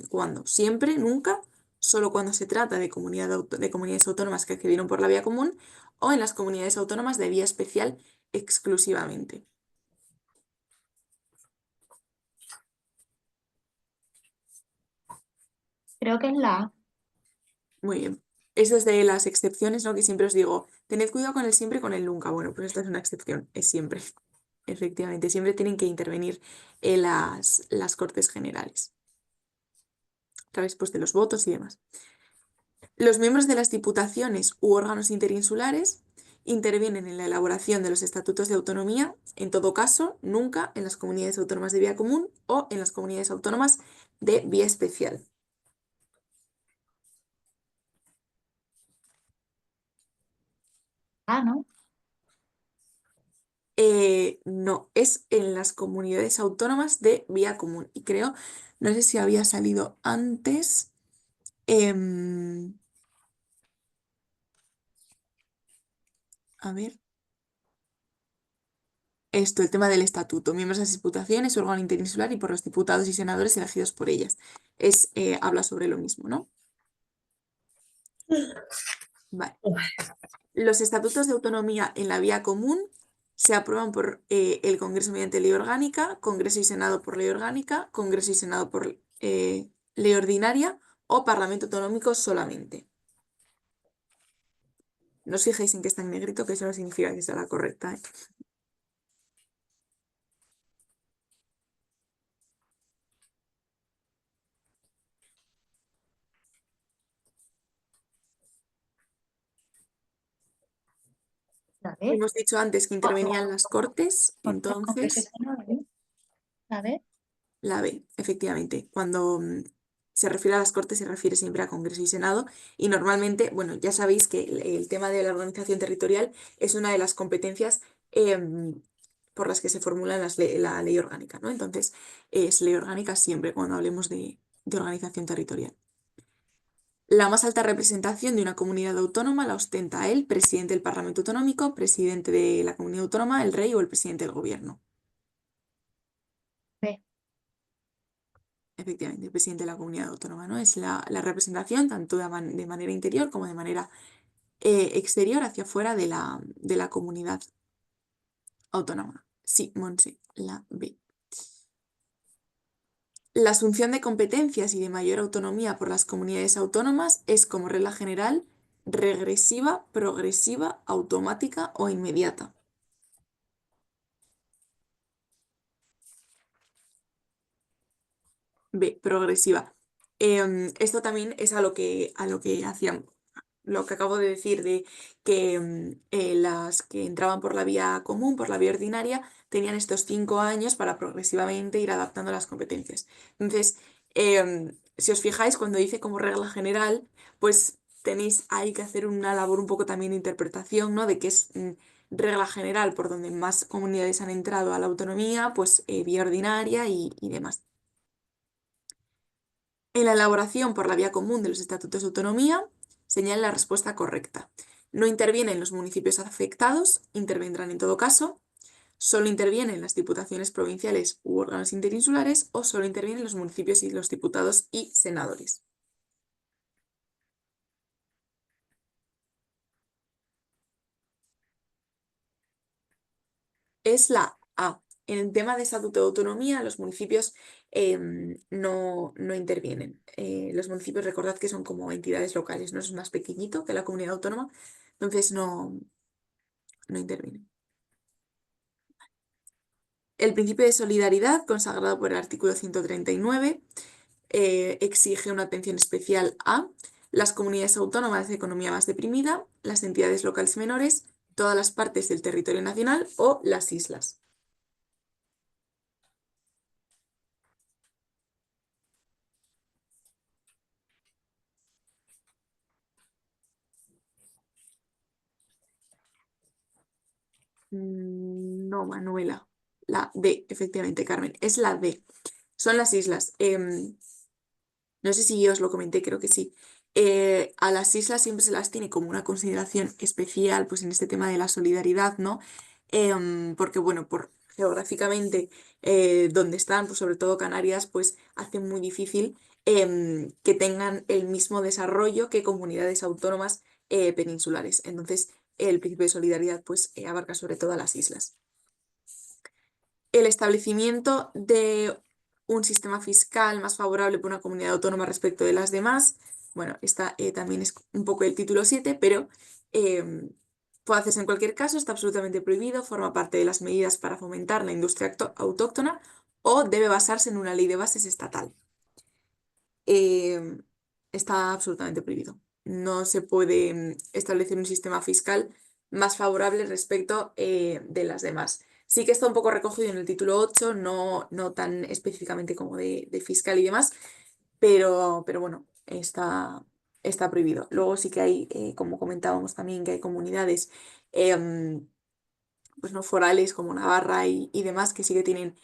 cuando, siempre, nunca, solo cuando se trata de comunidades autónomas que accedieron por la vía común o en las comunidades autónomas de vía especial exclusivamente. Creo que es la A. Muy bien. Eso es de las excepciones, ¿no? Que siempre os digo, tened cuidado con el siempre y con el nunca. Bueno, pues esta es una excepción, es siempre. Efectivamente, siempre tienen que intervenir las Cortes Generales a través pues, de los votos y demás. Los miembros de las diputaciones u órganos interinsulares intervienen en la elaboración de los estatutos de autonomía, en todo caso, nunca en las comunidades autónomas de vía común o en las comunidades autónomas de vía especial. A, ¿no? No, es en las comunidades autónomas de vía común. Y creo, no sé si había salido antes. A ver. Esto, el tema del estatuto. Miembros de las diputaciones, órgano interinsular y por los diputados y senadores elegidos por ellas. Habla sobre lo mismo, ¿no? Vale. Los estatutos de autonomía en la vía común se aprueban por el Congreso mediante ley orgánica, Congreso y Senado por ley orgánica, Congreso y Senado por ley ordinaria o Parlamento autonómico solamente. No os fijéis en que está en negrito, que eso no significa que sea la correcta, ¿eh? B. Hemos dicho antes que intervenían las Cortes, Cortes entonces Constitucionales. La B. la B, efectivamente. Cuando se refiere a las Cortes se refiere siempre a Congreso y Senado y normalmente, bueno, ya sabéis que el tema de la organización territorial es una de las competencias por las que se formula la ley orgánica, ¿no? Entonces, es ley orgánica siempre cuando hablemos de organización territorial. La más alta representación de una comunidad autónoma la ostenta el presidente del Parlamento Autonómico, presidente de la comunidad autónoma, el rey o el presidente del gobierno. B. Efectivamente, el presidente de la comunidad autónoma, ¿no? Es la representación tanto de manera interior como de manera exterior hacia afuera de la comunidad autónoma. Sí, Monse, la B. La asunción de competencias y de mayor autonomía por las comunidades autónomas es, como regla general, regresiva, progresiva, automática o inmediata. B, progresiva. Esto también es a lo que hacían, lo que acabo de decir, de que las que entraban por la vía común, por la vía ordinaria, tenían estos 5 años para progresivamente ir adaptando las competencias. Entonces, si os fijáis, cuando dice como regla general, pues tenéis ahí que hacer una labor un poco también de interpretación, ¿no? De que es regla general por donde más comunidades han entrado a la autonomía, pues vía ordinaria y demás. En la elaboración por la vía común de los estatutos de autonomía, señala la respuesta correcta. No intervienen los municipios afectados, intervendrán en todo caso. Solo intervienen las diputaciones provinciales u órganos interinsulares o solo intervienen los municipios y los diputados y senadores. Es la A. En el tema de estatuto de autonomía, los municipios no intervienen. Los municipios, recordad que son como entidades locales, ¿no? Es más pequeñito que la comunidad autónoma, entonces no intervienen. El principio de solidaridad, consagrado por el artículo 139, exige una atención especial a las comunidades autónomas de economía más deprimida, las entidades locales menores, todas las partes del territorio nacional o las islas. No, Manuela. La D, efectivamente, Carmen. Es la D. Son las islas. No sé si yo os lo comenté, creo que sí. A las islas siempre se las tiene como una consideración especial, pues en este tema de la solidaridad, ¿no? Porque, bueno, geográficamente donde están, pues sobre todo Canarias, pues hace muy difícil que tengan el mismo desarrollo que comunidades autónomas peninsulares. Entonces, el principio de solidaridad, pues abarca sobre todo a las islas. El establecimiento de un sistema fiscal más favorable para una comunidad autónoma respecto de las demás. Bueno, esta también es un poco el título 7, pero puede hacerse en cualquier caso, está absolutamente prohibido, forma parte de las medidas para fomentar la industria autóctona o debe basarse en una ley de bases estatal. Está absolutamente prohibido. No se puede establecer un sistema fiscal más favorable respecto de las demás. Sí que está un poco recogido en el título 8, no tan específicamente como de fiscal y demás, pero bueno, está prohibido. Luego sí que hay, como comentábamos también, que hay comunidades pues no forales como Navarra y demás que sí que tienen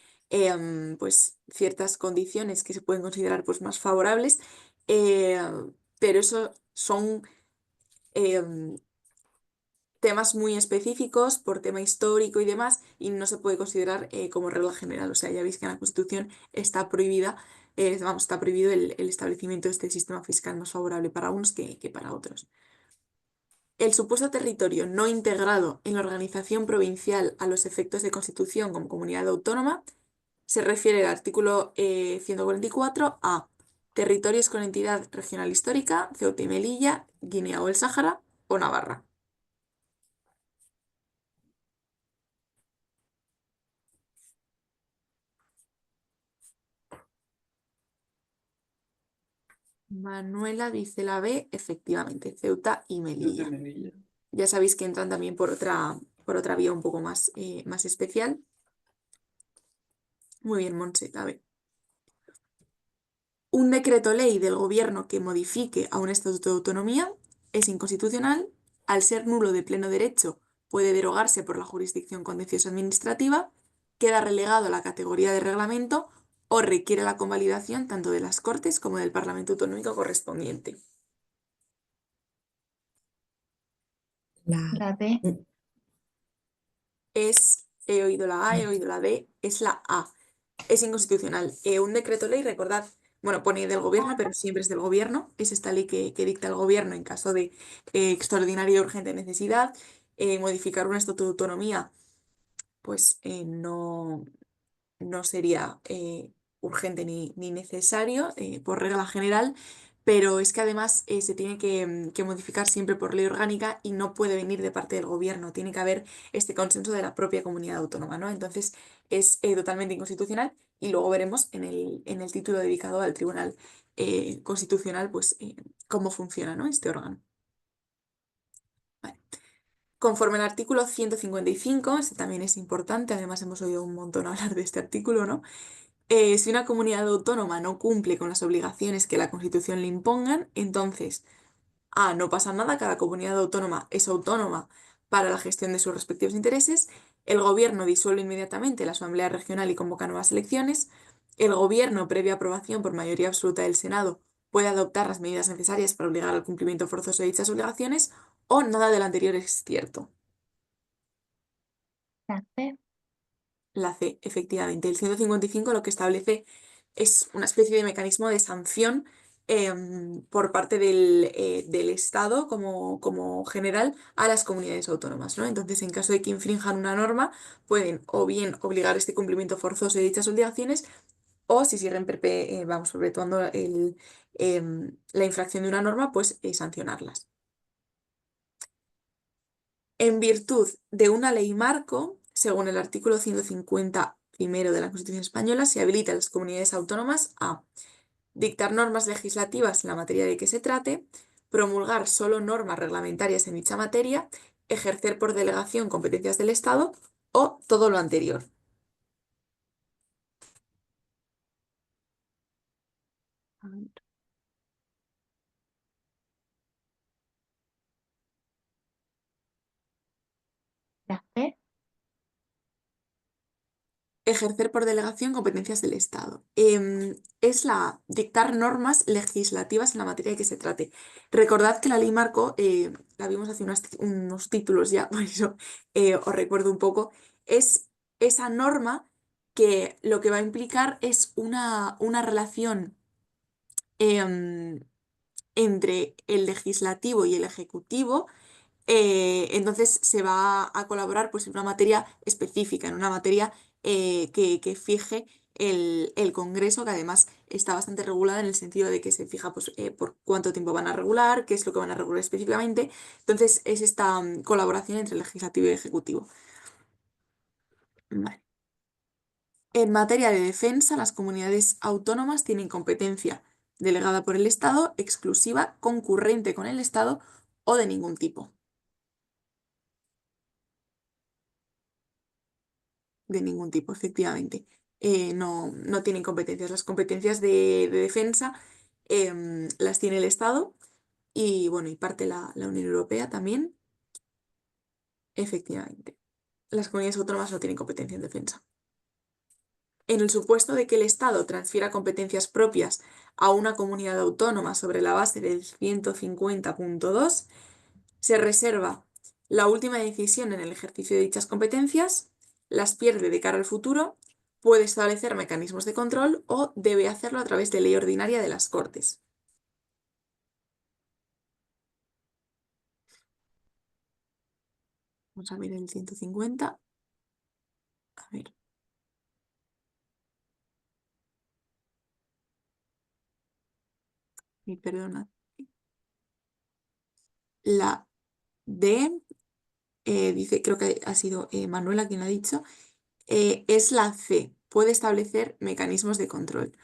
pues ciertas condiciones que se pueden considerar pues más favorables, eh, pero eso son temas muy específicos por tema histórico y demás, y no se puede considerar como regla general. O sea, ya veis que en la Constitución está prohibida, está prohibido el establecimiento de este sistema fiscal más favorable para unos que para otros. El supuesto territorio no integrado en la organización provincial a los efectos de Constitución como comunidad autónoma se refiere el artículo 144 a territorios con entidad regional histórica, Ceuta y Melilla, Guinea o el Sáhara o Navarra. Manuela dice la B, efectivamente, Ceuta y Melilla. Ya sabéis que entran también por otra por otra vía un poco más especial. Muy bien, Montse, a ver. Un decreto ley del gobierno que modifique a un estatuto de autonomía es inconstitucional. Al ser nulo de pleno derecho, puede derogarse por la jurisdicción contencioso administrativa, queda relegado a la categoría de reglamento o requiere la convalidación tanto de las Cortes como del Parlamento autonómico correspondiente. La D. He oído la A, he oído la D, es la A. Es inconstitucional. Un decreto ley, recordad, bueno, pone del gobierno, pero siempre es del gobierno. Es esta ley que dicta el gobierno en caso de extraordinaria y urgente necesidad. Modificar un estatuto de autonomía, pues no sería urgente ni necesario por regla general, pero es que además se tiene que modificar siempre por ley orgánica y no puede venir de parte del gobierno, tiene que haber este consenso de la propia comunidad autónoma, ¿no? Entonces es totalmente inconstitucional y luego veremos en el título dedicado al Tribunal Constitucional, pues cómo funciona, ¿no? Este órgano. Vale. Conforme al artículo 155, este también es importante, además hemos oído un montón hablar de este artículo, ¿no? Si una comunidad autónoma no cumple con las obligaciones que la Constitución le impongan, entonces, A, no pasa nada, cada comunidad autónoma es autónoma para la gestión de sus respectivos intereses, el gobierno disuelve inmediatamente la Asamblea Regional y convoca nuevas elecciones, el gobierno, previa aprobación por mayoría absoluta del Senado, puede adoptar las medidas necesarias para obligar al cumplimiento forzoso de dichas obligaciones, o nada de lo anterior es cierto. La C. La C, efectivamente. El 155 lo que establece es una especie de mecanismo de sanción por parte del Estado como general a las comunidades autónomas, ¿no? Entonces, en caso de que infrinjan una norma, pueden o bien obligar este cumplimiento forzoso de dichas obligaciones o si siguen perpetuando la infracción de una norma, pues sancionarlas. En virtud de una ley marco, según el artículo 150 primero de la Constitución española, se habilita a las comunidades autónomas a dictar normas legislativas en la materia de que se trate, promulgar solo normas reglamentarias en dicha materia, ejercer por delegación competencias del Estado o todo lo anterior. A ver. La C. Ejercer por delegación competencias del Estado. Es la dictar normas legislativas en la materia de que se trate. Recordad que la ley marco, la vimos hace unos títulos ya, por eso os recuerdo un poco, es esa norma que lo que va a implicar es una relación em, entre el legislativo y el ejecutivo. Entonces se va a colaborar pues, en una materia específica, en una materia que fije el Congreso, que además está bastante regulada en el sentido de que se fija pues, por cuánto tiempo van a regular, qué es lo que van a regular específicamente. Entonces es esta colaboración entre el legislativo y el ejecutivo. Vale. En materia de defensa, las comunidades autónomas tienen competencia delegada por el Estado, exclusiva, concurrente con el Estado o de ningún tipo. De ningún tipo, efectivamente. No tienen competencias. Las competencias de defensa las tiene el Estado y, bueno, y parte la Unión Europea también, efectivamente. Las comunidades autónomas no tienen competencia en defensa. En el supuesto de que el Estado transfiera competencias propias a una comunidad autónoma sobre la base del 150.2, se reserva la última decisión en el ejercicio de dichas competencias, las pierde de cara al futuro, puede establecer mecanismos de control o debe hacerlo a través de ley ordinaria de las Cortes. Vamos a ver el 150. A ver. Perdona. La D, dice, creo que ha sido Manuela quien lo ha dicho, es la C, puede establecer mecanismos de control.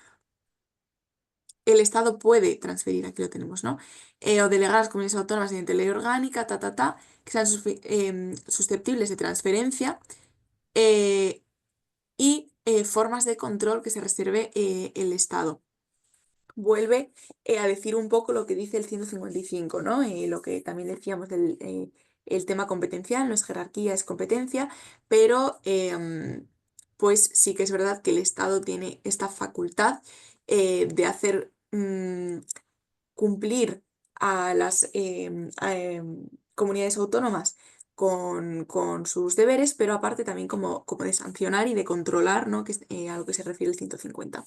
el Estado puede transferir, aquí lo tenemos, ¿no? O delegar a las comunidades autónomas mediante ley orgánica, que sean susceptibles de transferencia eh, y formas de control que se reserve el Estado. Vuelve a decir un poco lo que dice el 155, ¿no? Lo que también decíamos del el tema competencial, no es jerarquía, es competencia, pero pues sí que es verdad que el Estado tiene esta facultad de hacer cumplir a las comunidades autónomas con sus deberes, pero aparte también como de sancionar y de controlar, ¿no? Que es a lo que se refiere el 150.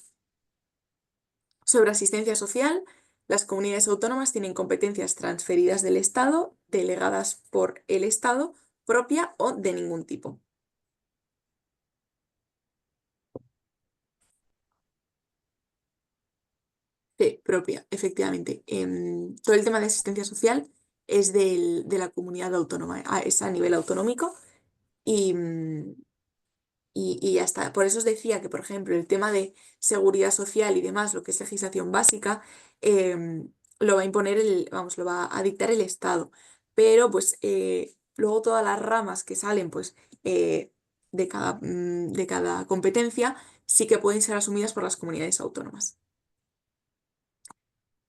Sobre asistencia social, las comunidades autónomas tienen competencias transferidas del Estado, delegadas por el Estado, propia o de ningún tipo. Sí, propia, efectivamente. Todo el tema de asistencia social es de la comunidad autónoma, es a nivel autonómico y, y ya está. Por eso os decía que, por ejemplo, el tema de seguridad social y demás, lo que es legislación básica, lo va a imponer vamos, lo va a dictar el Estado. Pero pues luego todas las ramas que salen pues de cada competencia sí que pueden ser asumidas por las comunidades autónomas.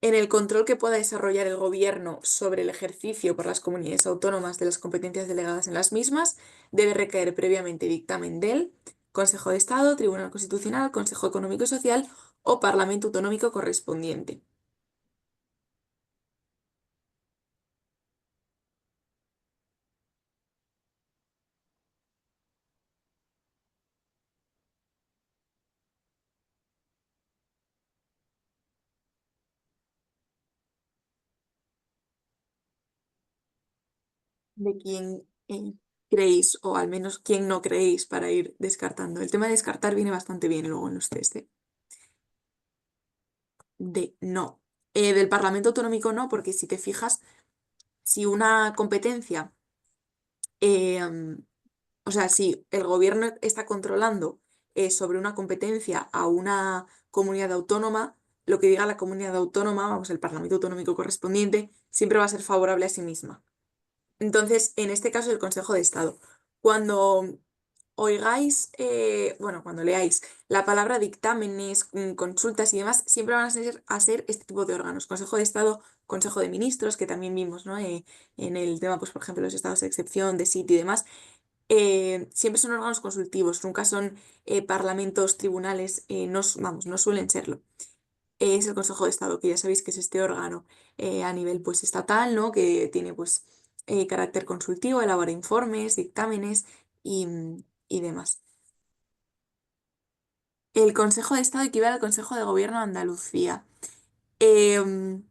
En el control que pueda desarrollar el Gobierno sobre el ejercicio por las comunidades autónomas de las competencias delegadas en las mismas, debe recaer previamente dictamen del Consejo de Estado, Tribunal Constitucional, Consejo Económico y Social o Parlamento Autonómico correspondiente. ¿De quién creéis, o al menos quién no creéis, para ir descartando? El tema de descartar viene bastante bien luego en los test. De no. Del Parlamento Autonómico no, porque si te fijas, si una competencia, o sea, si el gobierno está controlando sobre una competencia a una comunidad autónoma, lo que diga la comunidad autónoma, vamos, el Parlamento Autonómico correspondiente, siempre va a ser favorable a sí misma. Entonces, en este caso, el Consejo de Estado. Cuando oigáis, bueno, cuando leáis la palabra dictámenes, consultas y demás, siempre van a ser este tipo de órganos. Consejo de Estado, Consejo de Ministros, que también vimos, ¿no? En el tema, pues, por ejemplo, los estados de excepción, de sitio y demás. Siempre son órganos consultivos, nunca son parlamentos, tribunales, vamos, no suelen serlo. Es el Consejo de Estado, que ya sabéis que es este órgano a nivel pues estatal, ¿no? Que tiene pues carácter consultivo, elabora informes, dictámenes y demás. El Consejo de Estado equivale al Consejo de Gobierno de Andalucía. Em,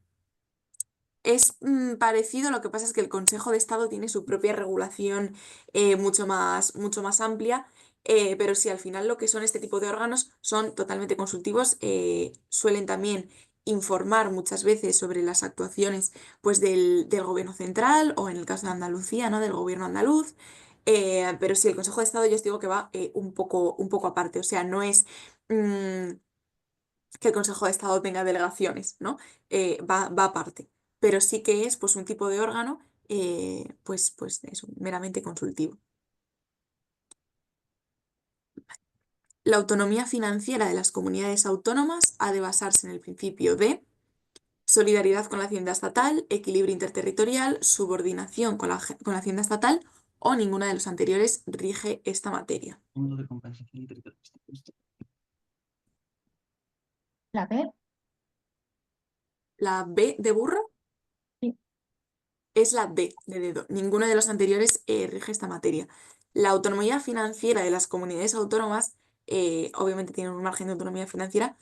Es parecido, lo que pasa es que el Consejo de Estado tiene su propia regulación mucho más amplia, pero sí, al final lo que son este tipo de órganos son totalmente consultivos, suelen también informar muchas veces sobre las actuaciones pues, del Gobierno central o en el caso de Andalucía, ¿no? Del Gobierno andaluz, pero sí, el Consejo de Estado yo os digo que va un poco aparte, o sea, no es que el Consejo de Estado tenga delegaciones, ¿no? Va aparte, pero sí que es pues un tipo de órgano, pues eso, meramente consultivo. La autonomía financiera de las comunidades autónomas ha de basarse en el principio de solidaridad con la hacienda estatal, equilibrio interterritorial, subordinación con la hacienda estatal o ninguna de los anteriores rige esta materia. Fondo de compensación territorial. La B. La B de burro Sí. es la D de dedo. Ninguno de los anteriores rige esta materia. La autonomía financiera de las comunidades autónomas, obviamente tienen un margen de autonomía financiera,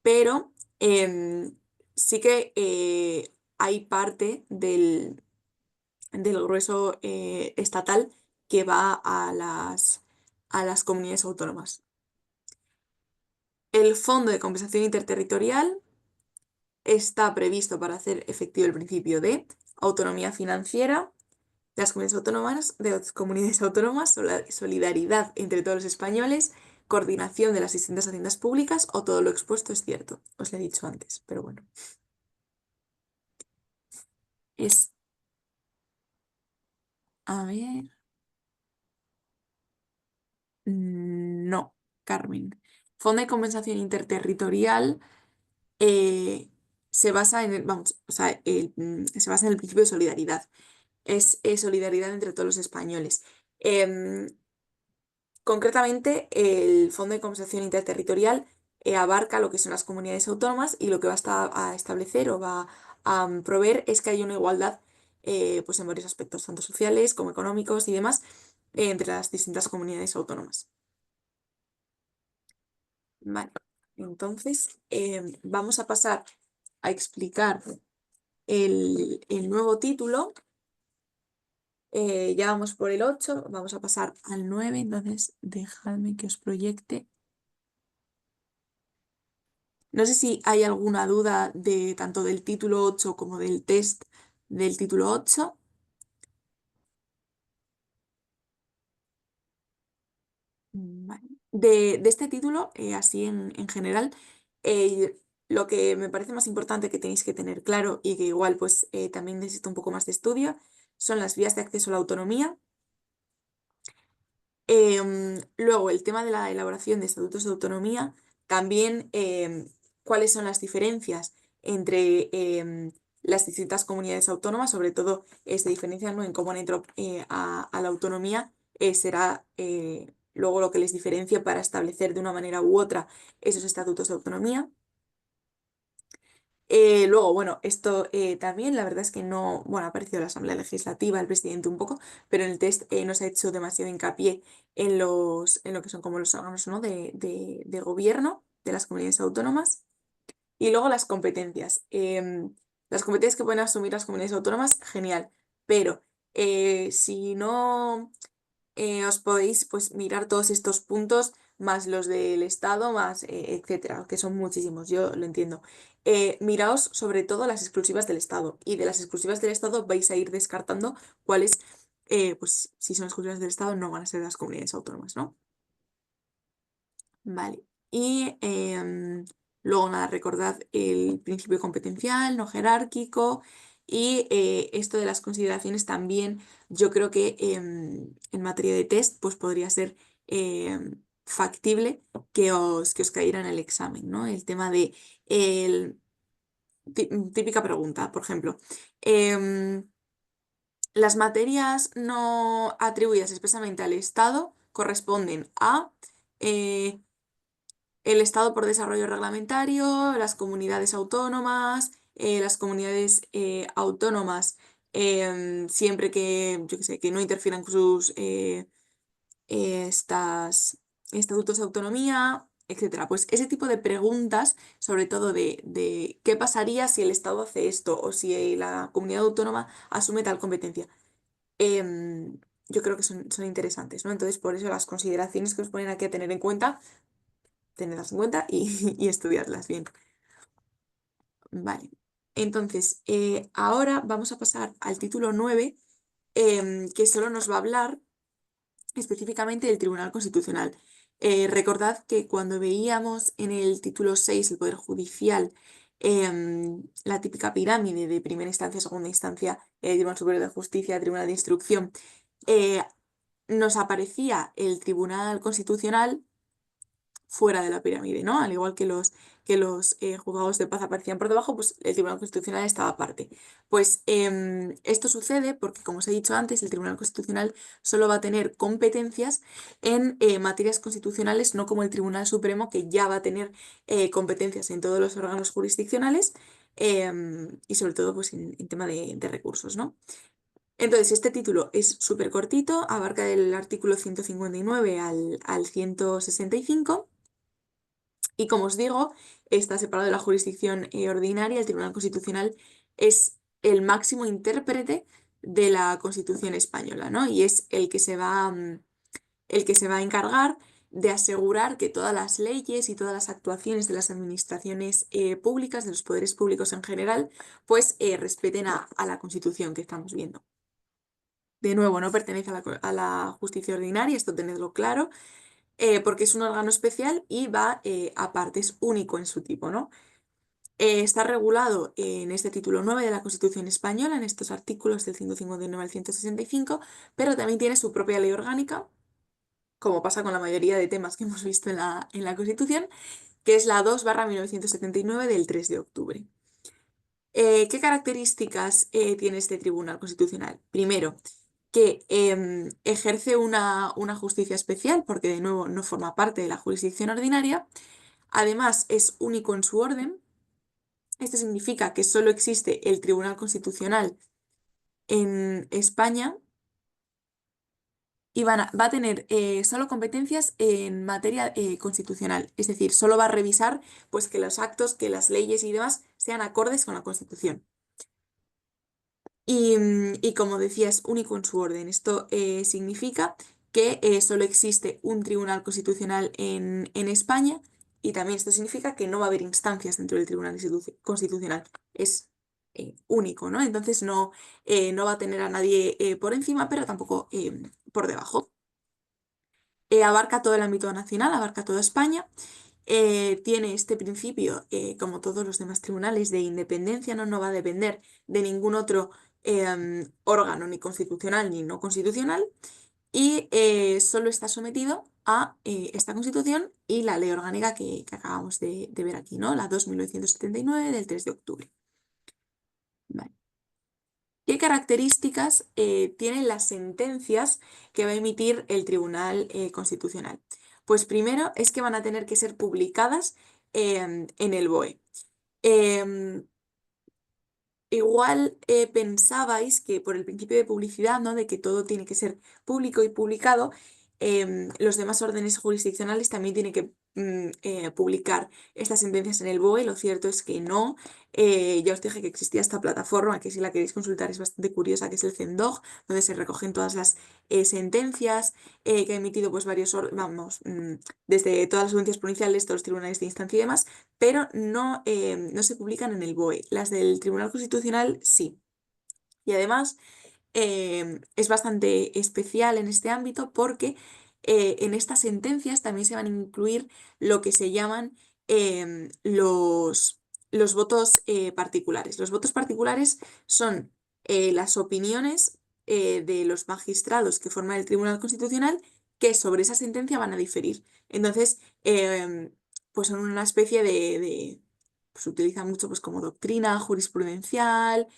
pero sí que hay parte del grueso estatal que va a las comunidades autónomas. El Fondo de Compensación Interterritorial está previsto para hacer efectivo el principio de autonomía financiera de las comunidades autónomas, solidaridad entre todos los españoles, coordinación de las distintas haciendas públicas o todo lo expuesto es cierto. Os lo he dicho antes, pero bueno. Es, a ver, no, Carmen. Fondo de compensación interterritorial se basa en vamos, o sea, se basa en el principio de solidaridad. Es solidaridad entre todos los españoles. Concretamente, el Fondo de Compensación Interterritorial abarca lo que son las comunidades autónomas y lo que va a establecer o va a proveer es que haya una igualdad pues en varios aspectos, tanto sociales como económicos y demás, entre las distintas comunidades autónomas. Vale, entonces vamos a pasar a explicar el nuevo título. Ya vamos por el 8, vamos a pasar al 9, entonces dejadme que os proyecte. No sé si hay alguna duda de tanto del título 8 como del test del título 8. Vale. De este título, así en general, eh, lo que me parece más importante que tenéis que tener claro y que igual pues también necesita un poco más de estudio son las vías de acceso a la autonomía. Luego, el tema de la elaboración de estatutos de autonomía, también cuáles son las diferencias entre las distintas comunidades autónomas, sobre todo se diferencian, ¿no?, en cómo han entrado a la autonomía, será luego lo que les diferencia para establecer de una manera u otra esos estatutos de autonomía. Luego, bueno, esto también, la verdad es que no, bueno, ha aparecido en la Asamblea Legislativa, el presidente un poco, pero en el test no se ha hecho demasiado hincapié en lo que son como los órganos, ¿no?, de gobierno de las comunidades autónomas. Y luego las competencias. Las competencias que pueden asumir las comunidades autónomas, genial, pero si no os podéis pues mirar todos estos puntos, más los del Estado, más etcétera, que son muchísimos, yo lo entiendo. Miraos sobre todo las exclusivas del Estado, y de las exclusivas del Estado vais a ir descartando cuáles, pues si son exclusivas del Estado, no van a ser las comunidades autónomas, ¿no? Vale. Y luego nada, recordad el principio competencial, no jerárquico, y esto de las consideraciones también, yo creo que en materia de test pues podría ser factible que os cayera en el examen, ¿no? El tema de típica pregunta, por ejemplo, las materias no atribuidas expresamente al Estado corresponden a el Estado por desarrollo reglamentario, las comunidades autónomas, siempre que, yo qué sé, que no interfieran con sus estatutos de autonomía, etcétera. Pues ese tipo de preguntas, sobre todo de qué pasaría si el Estado hace esto o si la comunidad autónoma asume tal competencia. Yo creo que son interesantes, ¿no? Entonces, por eso las consideraciones que os ponen aquí a tener en cuenta, tenedlas en cuenta y estudiadlas bien. Vale. Entonces, ahora vamos a pasar al título 9, que solo nos va a hablar específicamente del Tribunal Constitucional. Recordad que cuando veíamos en el título 6, el Poder Judicial, la típica pirámide de primera instancia, segunda instancia, Tribunal Superior de Justicia, Tribunal de Instrucción, nos aparecía el Tribunal Constitucional fuera de la pirámide, ¿no? Al igual que los juzgados de paz aparecían por debajo, pues el Tribunal Constitucional estaba aparte. Pues esto sucede porque, como os he dicho antes, el Tribunal Constitucional solo va a tener competencias en materias constitucionales, no como el Tribunal Supremo, que ya va a tener competencias en todos los órganos jurisdiccionales y sobre todo pues, en tema de recursos, ¿no? Entonces, este título es súper cortito, abarca del artículo 159 al 165. Y como os digo, está separado de la jurisdicción ordinaria. El Tribunal Constitucional es el máximo intérprete de la Constitución española, ¿no? Y es el que se va a encargar de asegurar que todas las leyes y todas las actuaciones de las administraciones públicas, de los poderes públicos en general, pues respeten a la Constitución que estamos viendo. De nuevo, no pertenece a la justicia ordinaria, esto tenedlo claro. porque es un órgano especial y va aparte, es único en su tipo, ¿no? Está regulado en este título 9 de la Constitución española, en estos artículos del 159 al 165, pero también tiene su propia ley orgánica, como pasa con la mayoría de temas que hemos visto en la Constitución, que es la 2/1979 del 3 de octubre. ¿Qué características tiene este Tribunal Constitucional? Primero, que ejerce una justicia especial, porque de nuevo no forma parte de la jurisdicción ordinaria. Además, es único en su orden. Esto significa que solo existe el Tribunal Constitucional en España y va a tener solo competencias en materia constitucional. Es decir, solo va a revisar pues, que los actos, que las leyes y demás sean acordes con la Constitución. Y como decía, es único en su orden. Esto significa que solo existe un Tribunal Constitucional en España y también esto significa que no va a haber instancias dentro del Tribunal Constitucional. Es único, ¿no? Entonces no va a tener a nadie por encima, pero tampoco por debajo. Abarca todo el ámbito nacional, abarca toda España. Tiene este principio, como todos los demás tribunales, de independencia, no va a depender de ningún otro órgano, ni constitucional ni no constitucional, y solo está sometido a esta Constitución y la ley orgánica que acabamos de ver aquí, ¿no? La 2/1979 del 3 de octubre. Vale. ¿Qué características tienen las sentencias que va a emitir el Tribunal Constitucional? Pues primero es que van a tener que ser publicadas en el BOE. Em, Igual pensabais que por el principio de publicidad, ¿no? De que todo tiene que ser público y publicado, los demás órdenes jurisdiccionales también tienen que publicar estas sentencias en el BOE. Lo cierto es que no. Ya os dije que existía esta plataforma, que si la queréis consultar es bastante curiosa, que es el CENDOG, donde se recogen todas las sentencias que ha emitido pues varios, desde todas las audiencias provinciales, todos los tribunales de instancia y demás, pero no se publican en el BOE. Las del Tribunal Constitucional sí. Y además es bastante especial en este ámbito porque en estas sentencias también se van a incluir lo que se llaman los votos particulares. Los votos particulares son las opiniones de los magistrados que forman el Tribunal Constitucional que sobre esa sentencia van a diferir. Entonces, pues son una especie pues, se utiliza mucho pues, como doctrina jurisprudencial,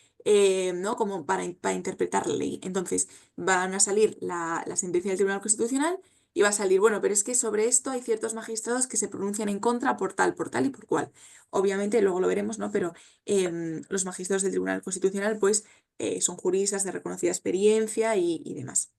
¿no? Como para interpretar la ley. Entonces, van a salir la sentencia del Tribunal Constitucional y va a salir, bueno, pero es que sobre esto hay ciertos magistrados que se pronuncian en contra por tal y por cual. Obviamente, luego lo veremos, ¿no? Pero los magistrados del Tribunal Constitucional, pues, son juristas de reconocida experiencia y demás.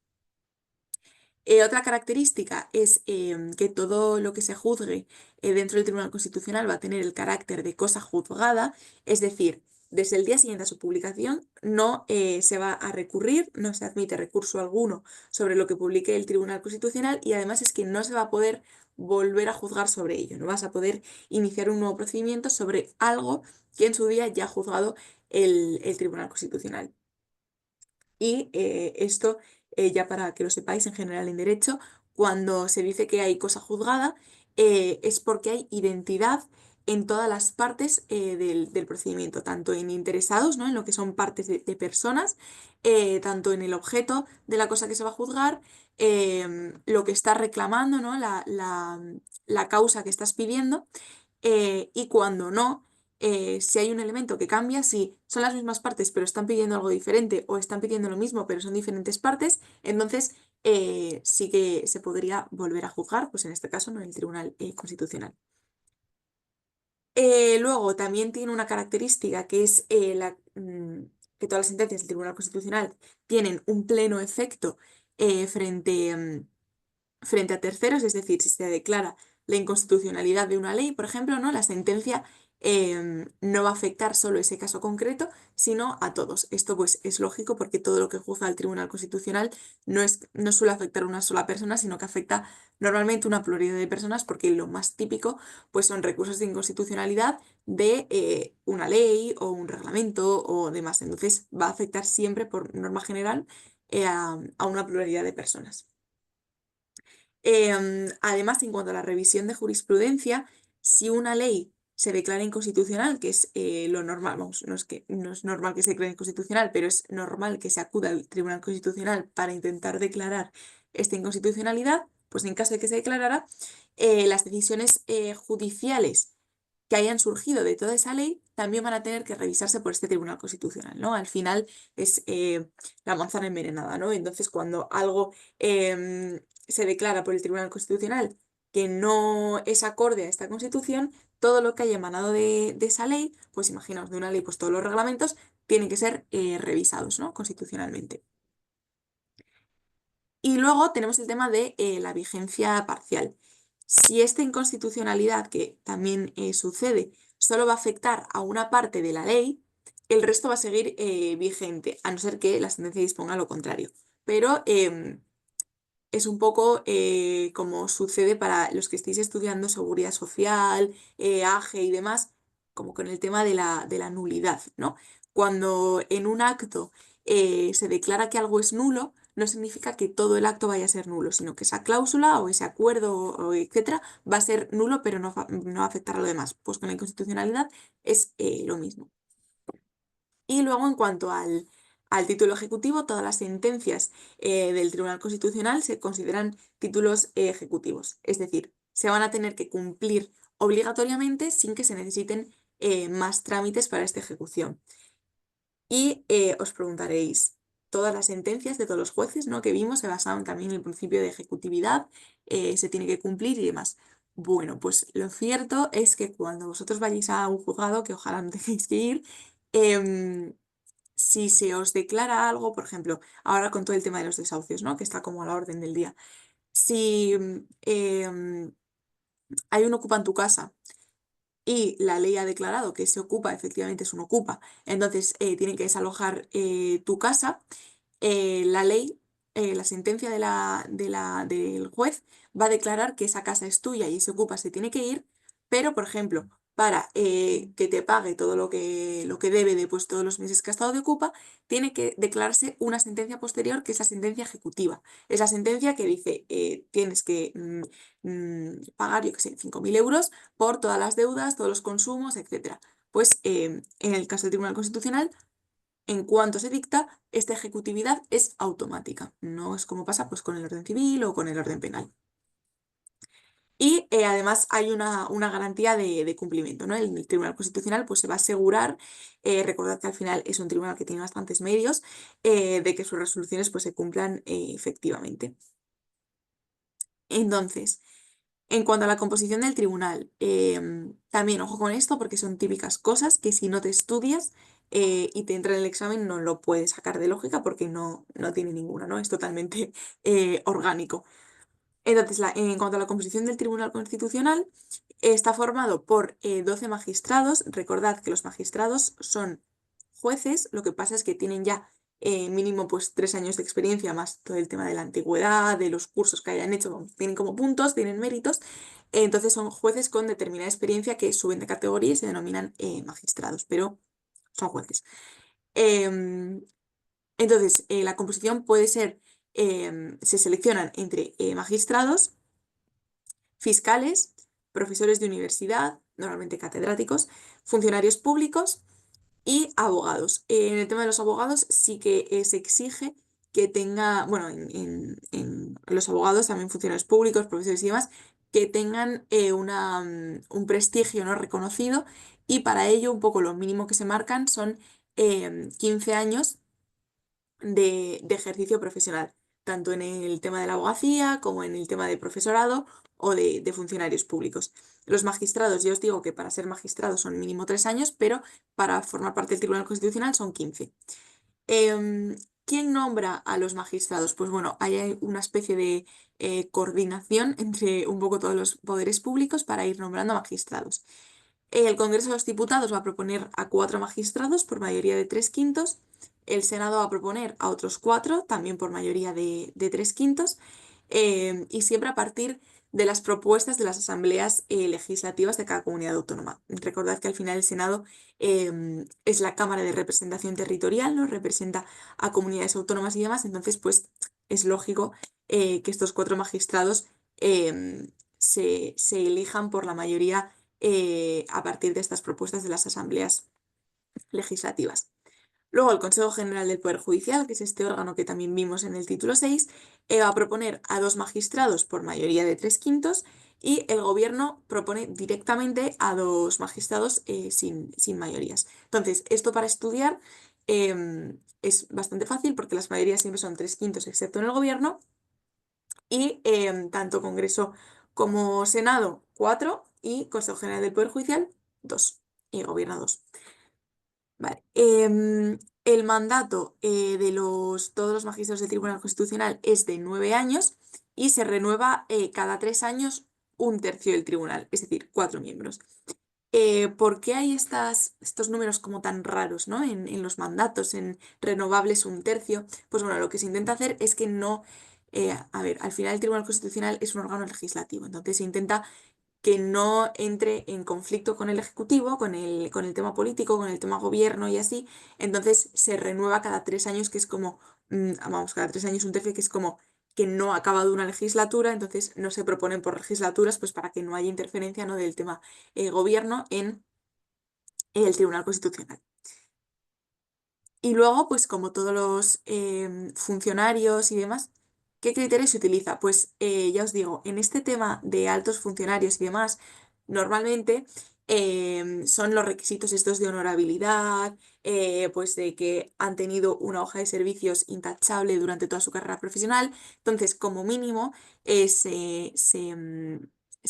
Otra característica es que todo lo que se juzgue dentro del Tribunal Constitucional va a tener el carácter de cosa juzgada, es decir, desde el día siguiente a su publicación no se va a recurrir, no se admite recurso alguno sobre lo que publique el Tribunal Constitucional y además es que no se va a poder volver a juzgar sobre ello, no vas a poder iniciar un nuevo procedimiento sobre algo que en su día ya ha juzgado el Tribunal Constitucional. Y esto, ya para que lo sepáis en general en derecho, cuando se dice que hay cosa juzgada, es porque hay identidad en todas las partes del procedimiento, tanto en interesados, ¿no? En lo que son partes de personas, tanto en el objeto de la cosa que se va a juzgar, lo que estás reclamando, ¿no? La causa que estás pidiendo, y cuando no, si hay un elemento que cambia, si son las mismas partes pero están pidiendo algo diferente o están pidiendo lo mismo pero son diferentes partes, entonces sí que se podría volver a juzgar, pues en este caso no en el Tribunal Constitucional. Luego también tiene una característica que es que todas las sentencias del Tribunal Constitucional tienen un pleno efecto frente a terceros, es decir, si se declara la inconstitucionalidad de una ley, por ejemplo, ¿no? La sentencia no va a afectar solo ese caso concreto, sino a todos. Esto pues es lógico porque todo lo que juzga el Tribunal Constitucional no suele afectar a una sola persona, sino que afecta normalmente a una pluralidad de personas porque lo más típico pues son recursos de inconstitucionalidad de una ley o un reglamento o demás. Entonces va a afectar siempre por norma general a una pluralidad de personas. Además, en cuanto a la revisión de jurisprudencia, si una ley se declara inconstitucional, que es lo normal, vamos, no es normal que se declare inconstitucional, pero es normal que se acuda al Tribunal Constitucional para intentar declarar esta inconstitucionalidad, pues en caso de que se declarara, las decisiones judiciales que hayan surgido de toda esa ley también van a tener que revisarse por este Tribunal Constitucional, ¿no? Al final es la manzana envenenada, ¿no? Entonces, cuando algo se declara por el Tribunal Constitucional que no es acorde a esta Constitución, todo lo que haya emanado de esa ley, pues imaginaos, de una ley, pues todos los reglamentos tienen que ser revisados, ¿no? Constitucionalmente. Y luego tenemos el tema de la vigencia parcial. Si esta inconstitucionalidad, que también sucede, solo va a afectar a una parte de la ley, el resto va a seguir vigente, a no ser que la sentencia disponga lo contrario. Pero es un poco como sucede para los que estéis estudiando seguridad social, AGE y demás, como con el tema de la nulidad, ¿no? Cuando en un acto se declara que algo es nulo, no significa que todo el acto vaya a ser nulo, sino que esa cláusula o ese acuerdo, o etcétera, va a ser nulo, pero no va a afectar a lo demás. Pues con la inconstitucionalidad es lo mismo. Y luego, en cuanto al título ejecutivo, todas las sentencias del Tribunal Constitucional se consideran títulos ejecutivos. Es decir, se van a tener que cumplir obligatoriamente sin que se necesiten más trámites para esta ejecución. Y os preguntaréis, todas las sentencias de todos los jueces, ¿no?, que vimos se basaban también en el principio de ejecutividad, se tiene que cumplir y demás. Bueno, pues lo cierto es que cuando vosotros vayáis a un juzgado, que ojalá no tengáis que ir, si se os declara algo, por ejemplo, ahora con todo el tema de los desahucios, ¿no?, que está como a la orden del día. Si hay un ocupa en tu casa y la ley ha declarado que ese ocupa efectivamente es un ocupa, entonces tienen que desalojar tu casa, la ley, la sentencia del juez va a declarar que esa casa es tuya y ese ocupa se tiene que ir, pero, por ejemplo, para que te pague todo lo que debe de pues, todos los meses que ha estado de ocupa, tiene que declararse una sentencia posterior, que es la sentencia ejecutiva. Es la sentencia que dice, tienes que pagar, yo qué sé, 5.000 euros por todas las deudas, todos los consumos, etc. Pues en el caso del Tribunal Constitucional, en cuanto se dicta, esta ejecutividad es automática. No es como pasa pues, con el orden civil o con el orden penal. Y además hay una garantía de cumplimiento, ¿no? El Tribunal Constitucional pues, se va a asegurar, recordad que al final es un tribunal que tiene bastantes medios, de que sus resoluciones pues, se cumplan efectivamente. Entonces, en cuanto a la composición del tribunal, también ojo con esto porque son típicas cosas que si no te estudias y te entra en el examen no lo puedes sacar de lógica porque no tiene ninguna, ¿no? Es totalmente orgánico. Entonces, en cuanto a la composición del Tribunal Constitucional, está formado por 12 magistrados. Recordad que los magistrados son jueces, lo que pasa es que tienen ya mínimo pues 3 años de experiencia, más todo el tema de la antigüedad, de los cursos que hayan hecho, tienen como puntos, tienen méritos. Entonces son jueces con determinada experiencia que suben de categoría y se denominan magistrados, pero son jueces. Entonces, la composición puede ser, se seleccionan entre magistrados, fiscales, profesores de universidad, normalmente catedráticos, funcionarios públicos y abogados. En el tema de los abogados sí que se exige que tenga, bueno, en los abogados, también funcionarios públicos, profesores y demás, que tengan un prestigio no reconocido, y para ello un poco lo mínimo que se marcan son 15 años de ejercicio profesional, tanto en el tema de la abogacía como en el tema de profesorado o de funcionarios públicos. Los magistrados, ya os digo que para ser magistrados son mínimo 3 años, pero para formar parte del Tribunal Constitucional son 15. ¿Quién nombra a los magistrados? Pues bueno, hay una especie de coordinación entre un poco todos los poderes públicos para ir nombrando magistrados. El Congreso de los Diputados va a proponer a 4 magistrados por mayoría de 3/5. El Senado va a proponer a otros 4, también por mayoría de 3/5. Y siempre a partir de las propuestas de las asambleas legislativas de cada comunidad autónoma. Recordad que al final el Senado es la Cámara de Representación Territorial, ¿no? Representa a comunidades autónomas y demás, entonces pues es lógico que estos 4 magistrados se elijan por la mayoría a partir de estas propuestas de las asambleas legislativas. Luego el Consejo General del Poder Judicial, que es este órgano que también vimos en el título 6, va a proponer a 2 magistrados por mayoría de 3/5 y el Gobierno propone directamente a 2 magistrados sin mayorías. Entonces, esto para estudiar es bastante fácil porque las mayorías siempre son 3/5 excepto en el Gobierno y tanto Congreso como Senado 4 y Consejo General del Poder Judicial 2 y Gobierno 2. Vale. El mandato de todos los magistrados del Tribunal Constitucional es de 9 años y se renueva cada 3 años 1/3 del tribunal, es decir, 4 miembros. ¿Por qué hay estos números como tan raros, ¿no? en los mandatos, en renovables 1/3? Pues bueno, lo que se intenta hacer es que no... a ver, al final el Tribunal Constitucional es un órgano legislativo, entonces se intenta que no entre en conflicto con el Ejecutivo, con el tema político, con el tema gobierno y así. Entonces se renueva cada 3 años, que es como, cada 3 años 1/3, que es como que no ha acabado una legislatura, entonces no se proponen por legislaturas, pues para que no haya interferencia, ¿no? del tema gobierno en el Tribunal Constitucional. Y luego, pues como todos los funcionarios y demás, ¿qué criterio se utiliza? Pues ya os digo, en este tema de altos funcionarios y demás, normalmente son los requisitos estos de honorabilidad, pues de que han tenido una hoja de servicios intachable durante toda su carrera profesional. Entonces, como mínimo, se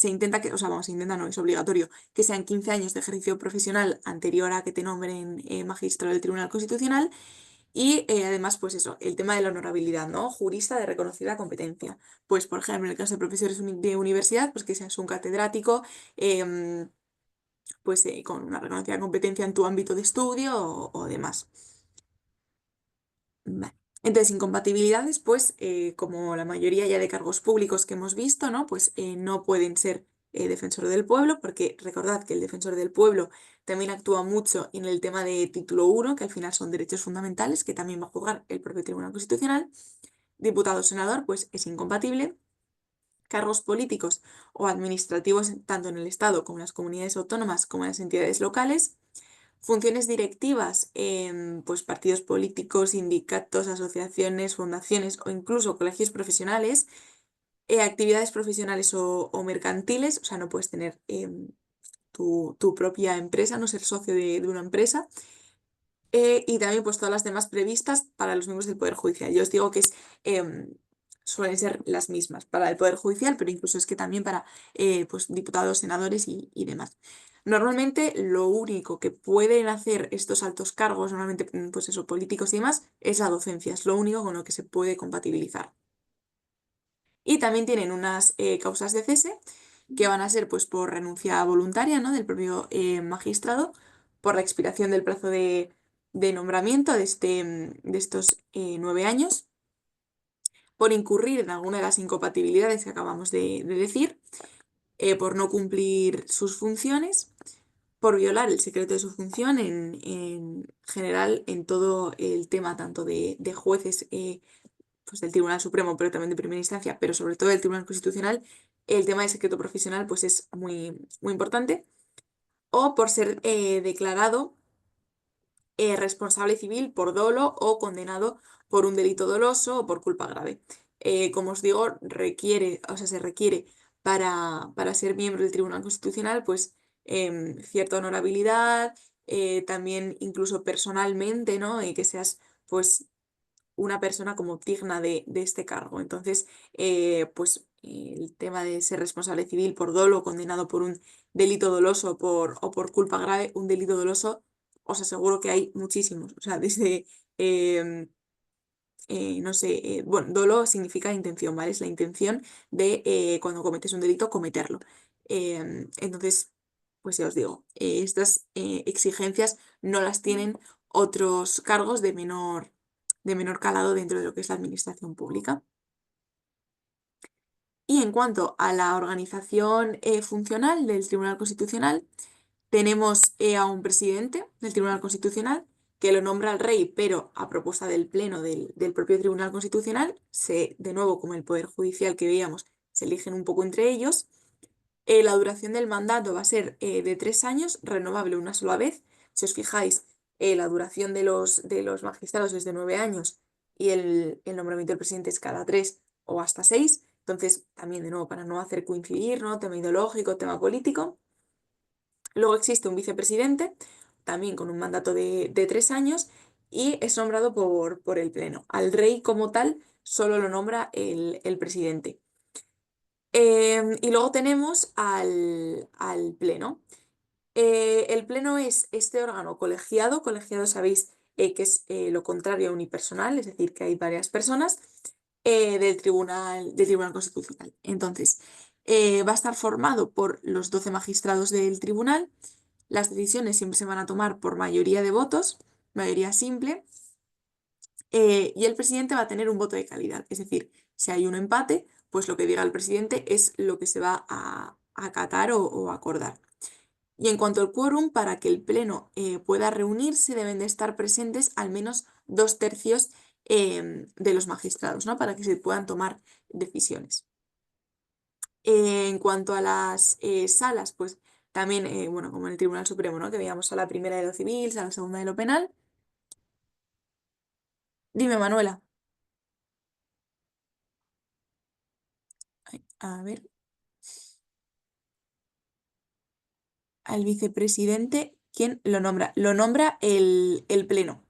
intenta que, o sea, vamos, se intenta, no, es obligatorio que sean 15 años de ejercicio profesional anterior a que te nombren magistrado del Tribunal Constitucional y además, pues eso, el tema de la honorabilidad, ¿no? Jurista de reconocida competencia. Pues, por ejemplo, en el caso de profesores de universidad, pues que seas un catedrático, pues con una reconocida competencia en tu ámbito de estudio o demás. Vale. Entonces, incompatibilidades, pues como la mayoría ya de cargos públicos que hemos visto, ¿no? Pues no pueden ser defensor del pueblo, porque recordad que el defensor del pueblo también actúa mucho en el tema de título 1, que al final son derechos fundamentales, que también va a juzgar el propio Tribunal Constitucional. Diputado o senador, pues es incompatible. Cargos políticos o administrativos, tanto en el Estado como en las comunidades autónomas como en las entidades locales. Funciones directivas en pues, partidos políticos, sindicatos, asociaciones, fundaciones o incluso colegios profesionales, actividades profesionales o mercantiles, o sea, no puedes tener tu propia empresa, no ser socio de una empresa. Y también pues todas las demás previstas para los miembros del Poder Judicial. Yo os digo que suelen ser las mismas para el Poder Judicial, pero incluso es que también para pues, diputados, senadores y demás. Normalmente lo único que pueden hacer estos altos cargos, normalmente pues eso, políticos y demás, es la docencia, es lo único con lo que se puede compatibilizar. Y también tienen unas causas de cese que van a ser pues por renuncia voluntaria, ¿no? del propio magistrado, por la expiración del plazo de nombramiento de estos 9 años, por incurrir en alguna de las incompatibilidades que acabamos de decir, por no cumplir sus funciones, por violar el secreto de su función en general en todo el tema tanto de jueces pues del Tribunal Supremo, pero también de primera instancia, pero sobre todo del Tribunal Constitucional, el tema del secreto profesional pues es muy, muy importante, o por ser declarado responsable civil por dolo o condenado por un delito doloso o por culpa grave. Como os digo, se requiere para ser miembro del Tribunal Constitucional pues cierta honorabilidad, también incluso personalmente, ¿no? Que seas pues una persona como digna de este cargo. Entonces, pues el tema de ser responsable civil por dolo, condenado por un delito doloso o por culpa grave, un delito doloso, os aseguro que hay muchísimos. O sea, desde, no sé, bueno, dolo significa intención, ¿vale? Es la intención de cuando cometes un delito, cometerlo. Entonces, pues ya os digo, estas exigencias no las tienen otros cargos de menor calado dentro de lo que es la administración pública. Y en cuanto a la organización funcional del Tribunal Constitucional, tenemos a un presidente del Tribunal Constitucional que lo nombra el rey, pero a propuesta del Pleno del propio Tribunal Constitucional, de nuevo como el Poder Judicial que veíamos, se eligen un poco entre ellos. La duración del mandato va a ser de 3 años, renovable una sola vez. Si os fijáis, la duración de los magistrados es de 9 años y el nombramiento del presidente es cada 3 o hasta 6. Entonces, también de nuevo, para no hacer coincidir, ¿no? Tema ideológico, tema político. Luego existe un vicepresidente, también con un mandato de 3 años, y es nombrado por el Pleno. Al rey como tal solo lo nombra el presidente. Y luego tenemos al Pleno. El Pleno es este órgano colegiado. Colegiado sabéis que es lo contrario a unipersonal, es decir, que hay varias personas del Tribunal Constitucional. Entonces, va a estar formado por los 12 magistrados del tribunal. Las decisiones siempre se van a tomar por mayoría de votos, mayoría simple, y el presidente va a tener un voto de calidad. Es decir, si hay un empate, pues lo que diga el presidente es lo que se va a acatar o acordar. Y en cuanto al quórum, para que el Pleno pueda reunirse, deben de estar presentes al menos 2/3 de los magistrados, ¿no? Para que se puedan tomar decisiones. En cuanto a las salas, pues también, bueno, como en el Tribunal Supremo, ¿no? Que veíamos sala primera de lo civil, sala segunda de lo penal. Dime, Manuela. Ay, a ver. Al vicepresidente, ¿quién lo nombra? Lo nombra el Pleno.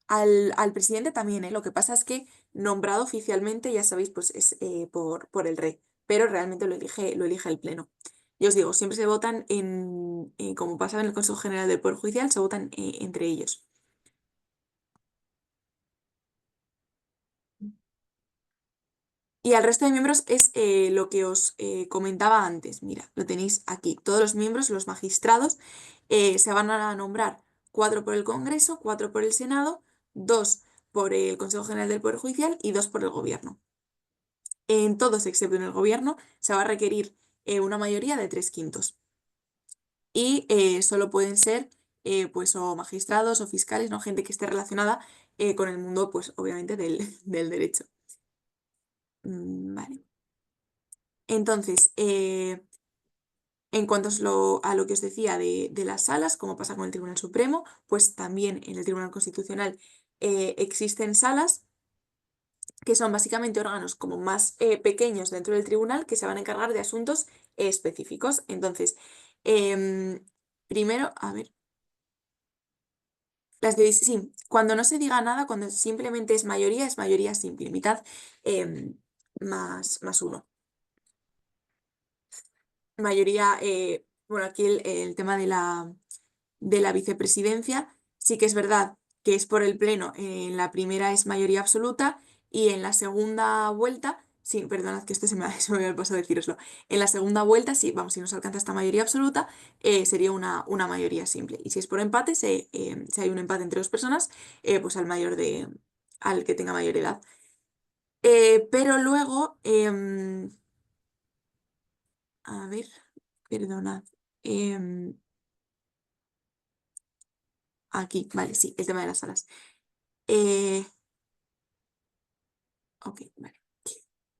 Al presidente también, ¿eh? Lo que pasa es que nombrado oficialmente, ya sabéis, pues es por el rey, pero realmente lo elige el Pleno. Y os digo, siempre se votan como pasaba en el Consejo General del Poder Judicial, se votan entre ellos. Y al resto de miembros es lo que os comentaba antes. Mira, lo tenéis aquí. Todos los miembros, los magistrados, se van a nombrar 4 por el Congreso, 4 por el Senado, 2 por el Consejo General del Poder Judicial y 2 por el Gobierno. En todos, excepto en el Gobierno, se va a requerir una mayoría de 3/5. Y solo pueden ser pues o magistrados o fiscales, ¿no? Gente que esté relacionada con el mundo, pues obviamente del derecho. Vale. Entonces, en cuanto a lo que os decía de las salas, como pasa con el Tribunal Supremo, pues también en el Tribunal Constitucional existen salas que son básicamente órganos como más pequeños dentro del tribunal que se van a encargar de asuntos específicos. Entonces, primero, a ver, sí, cuando no se diga nada, cuando simplemente es mayoría simple, mitad más 1. Mayoría, bueno, aquí el tema de la vicepresidencia, sí que es verdad que es por el Pleno. En la primera es mayoría absoluta y en la segunda vuelta, sí, perdonad que esto se me había pasado deciroslo. En la segunda vuelta, sí, vamos, si no se alcanza esta mayoría absoluta, sería una mayoría simple. Y si es por empate, si hay un empate entre 2 personas, pues al que tenga mayor edad. Pero luego, a ver, perdonad. Aquí, vale, sí, el tema de las salas. Ok, vale.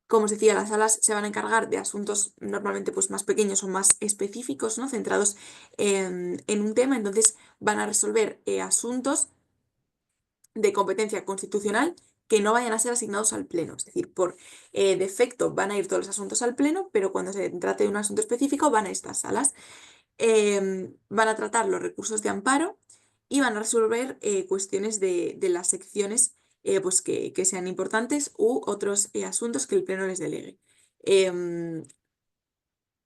Como os decía, las salas se van a encargar de asuntos normalmente pues, más pequeños o más específicos, ¿no? Centrados en un tema, entonces van a resolver asuntos de competencia constitucional que no vayan a ser asignados al Pleno. Es decir, por defecto van a ir todos los asuntos al Pleno, pero cuando se trate de un asunto específico van a estas salas. Van a tratar los recursos de amparo y van a resolver cuestiones de las secciones pues que sean importantes u otros asuntos que el Pleno les delegue.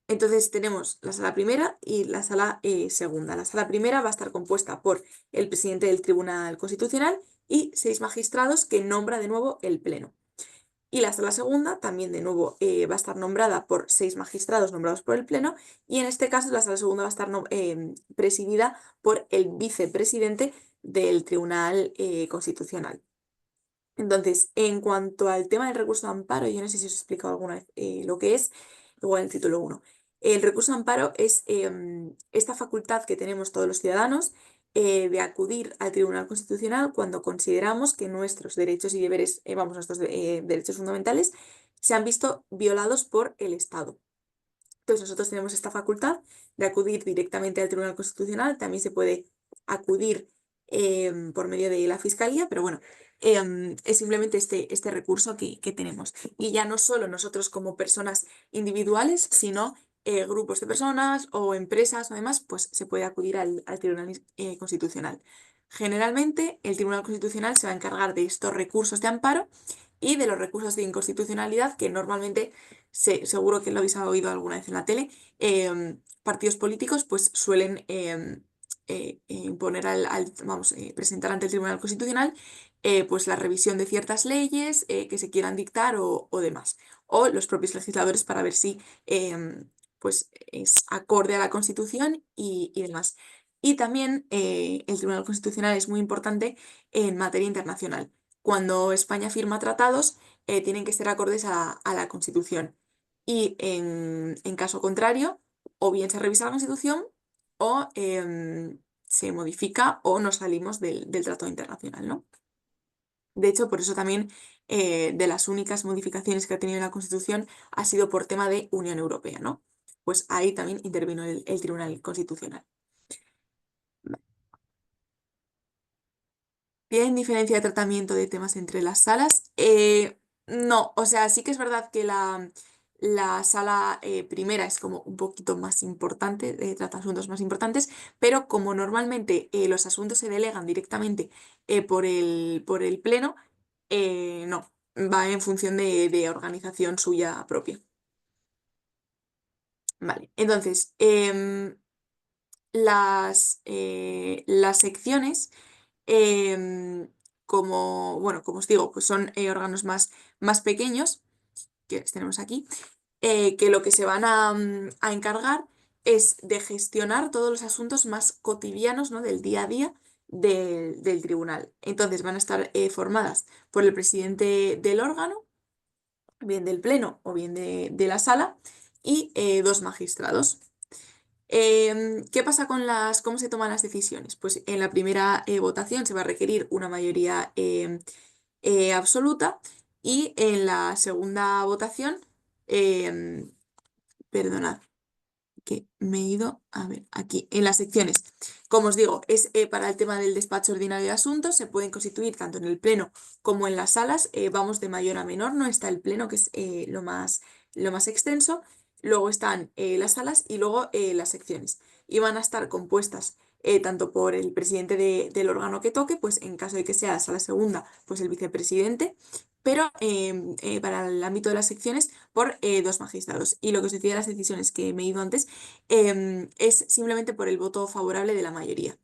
Entonces tenemos la sala primera y la sala segunda. La sala primera va a estar compuesta por el presidente del Tribunal Constitucional y 6 magistrados que nombra de nuevo el Pleno. Y la sala segunda también de nuevo va a estar nombrada por 6 magistrados nombrados por el Pleno y en este caso la sala segunda va a estar presidida por el vicepresidente del Tribunal Constitucional. Entonces, en cuanto al tema del recurso de amparo, yo no sé si os he explicado alguna vez lo que es, igual en el título 1. El recurso de amparo es esta facultad que tenemos todos los ciudadanos de acudir al Tribunal Constitucional cuando consideramos que nuestros derechos y deberes, nuestros derechos fundamentales se han visto violados por el Estado. Entonces nosotros tenemos esta facultad de acudir directamente al Tribunal Constitucional, también se puede acudir por medio de la Fiscalía, pero bueno, es simplemente este recurso que tenemos. Y ya no solo nosotros como personas individuales, sino grupos de personas o empresas o demás, pues se puede acudir al Tribunal Constitucional. Generalmente el Tribunal Constitucional se va a encargar de estos recursos de amparo y de los recursos de inconstitucionalidad que normalmente seguro que lo habéis oído alguna vez en la tele, partidos políticos pues suelen imponer presentar ante el Tribunal Constitucional pues la revisión de ciertas leyes que se quieran dictar o demás, o los propios legisladores para ver si pues es acorde a la Constitución y demás. Y también el Tribunal Constitucional es muy importante en materia internacional. Cuando España firma tratados, tienen que ser acordes a la Constitución. Y en caso contrario, o bien se revisa la Constitución o se modifica o nos salimos del tratado internacional, ¿no? De hecho, por eso también de las únicas modificaciones que ha tenido la Constitución ha sido por tema de Unión Europea, ¿no? Pues ahí también intervino el Tribunal Constitucional. ¿Tienen diferencia de tratamiento de temas entre las salas? No, o sea, sí que es verdad que la sala primera es como un poquito más importante, trata asuntos más importantes, pero como normalmente los asuntos se delegan directamente por el Pleno, no, va en función de organización suya propia. Vale, entonces, las secciones como os digo, pues son órganos más pequeños, que los tenemos aquí, que lo que se van a encargar es de gestionar todos los asuntos más cotidianos, ¿no? Del día a día del tribunal. Entonces van a estar formadas por el presidente del órgano, bien del pleno o bien de la sala, y dos magistrados. ¿Qué pasa cómo se toman las decisiones? Pues en la primera votación se va a requerir una mayoría absoluta y en la segunda votación, em, perdonad, que me he ido a ver aquí, en las secciones. Como os digo, es para el tema del despacho ordinario de asuntos, se pueden constituir tanto en el pleno como en las salas, vamos de mayor a menor, no está el pleno, que es lo más extenso, luego están las salas y luego las secciones. Y van a estar compuestas tanto por el presidente del órgano que toque, pues en caso de que sea sala segunda, pues el vicepresidente, pero para el ámbito de las secciones por dos magistrados. Y lo que os decía de las decisiones que me he ido antes es simplemente por el voto favorable de la mayoría.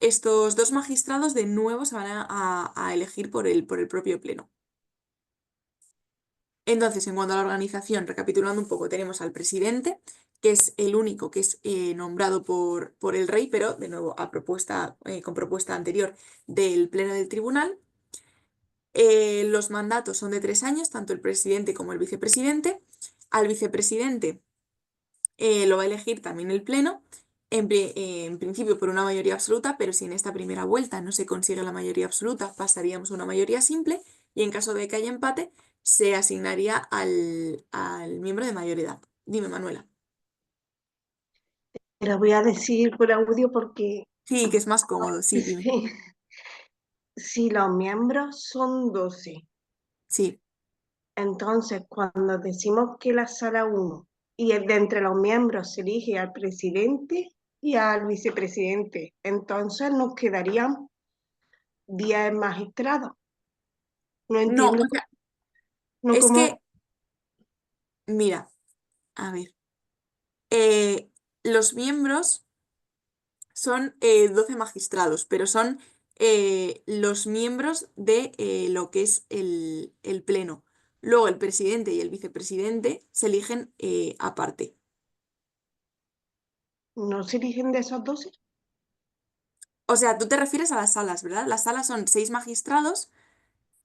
Estos dos magistrados de nuevo se van a elegir por el propio pleno. Entonces, en cuanto a la organización, recapitulando un poco, tenemos al presidente, que es el único que es nombrado por el rey, pero de nuevo con propuesta anterior del pleno del tribunal. Los mandatos son de 3 años, tanto el presidente como el vicepresidente. Al vicepresidente lo va a elegir también el pleno, en principio por una mayoría absoluta, pero si en esta primera vuelta no se consigue la mayoría absoluta, pasaríamos a una mayoría simple y en caso de que haya empate, se asignaría al miembro de mayor edad. Dime, Manuela. Te lo voy a decir por audio porque Sí, que es más cómodo, sí, dime. sí, si los miembros son 12, Sí, entonces cuando decimos que la sala 1 y de entre los miembros se elige al presidente y al vicepresidente, entonces nos quedarían 10 magistrados. No no, entiendo, o sea, no es como, que, mira, a ver, eh, los miembros son 12 magistrados, pero son los miembros de lo que es el pleno. Luego el presidente y el vicepresidente se eligen aparte. no se eligen de esos 12. O sea, tú te refieres a las salas, ¿verdad? Las salas son 6 magistrados,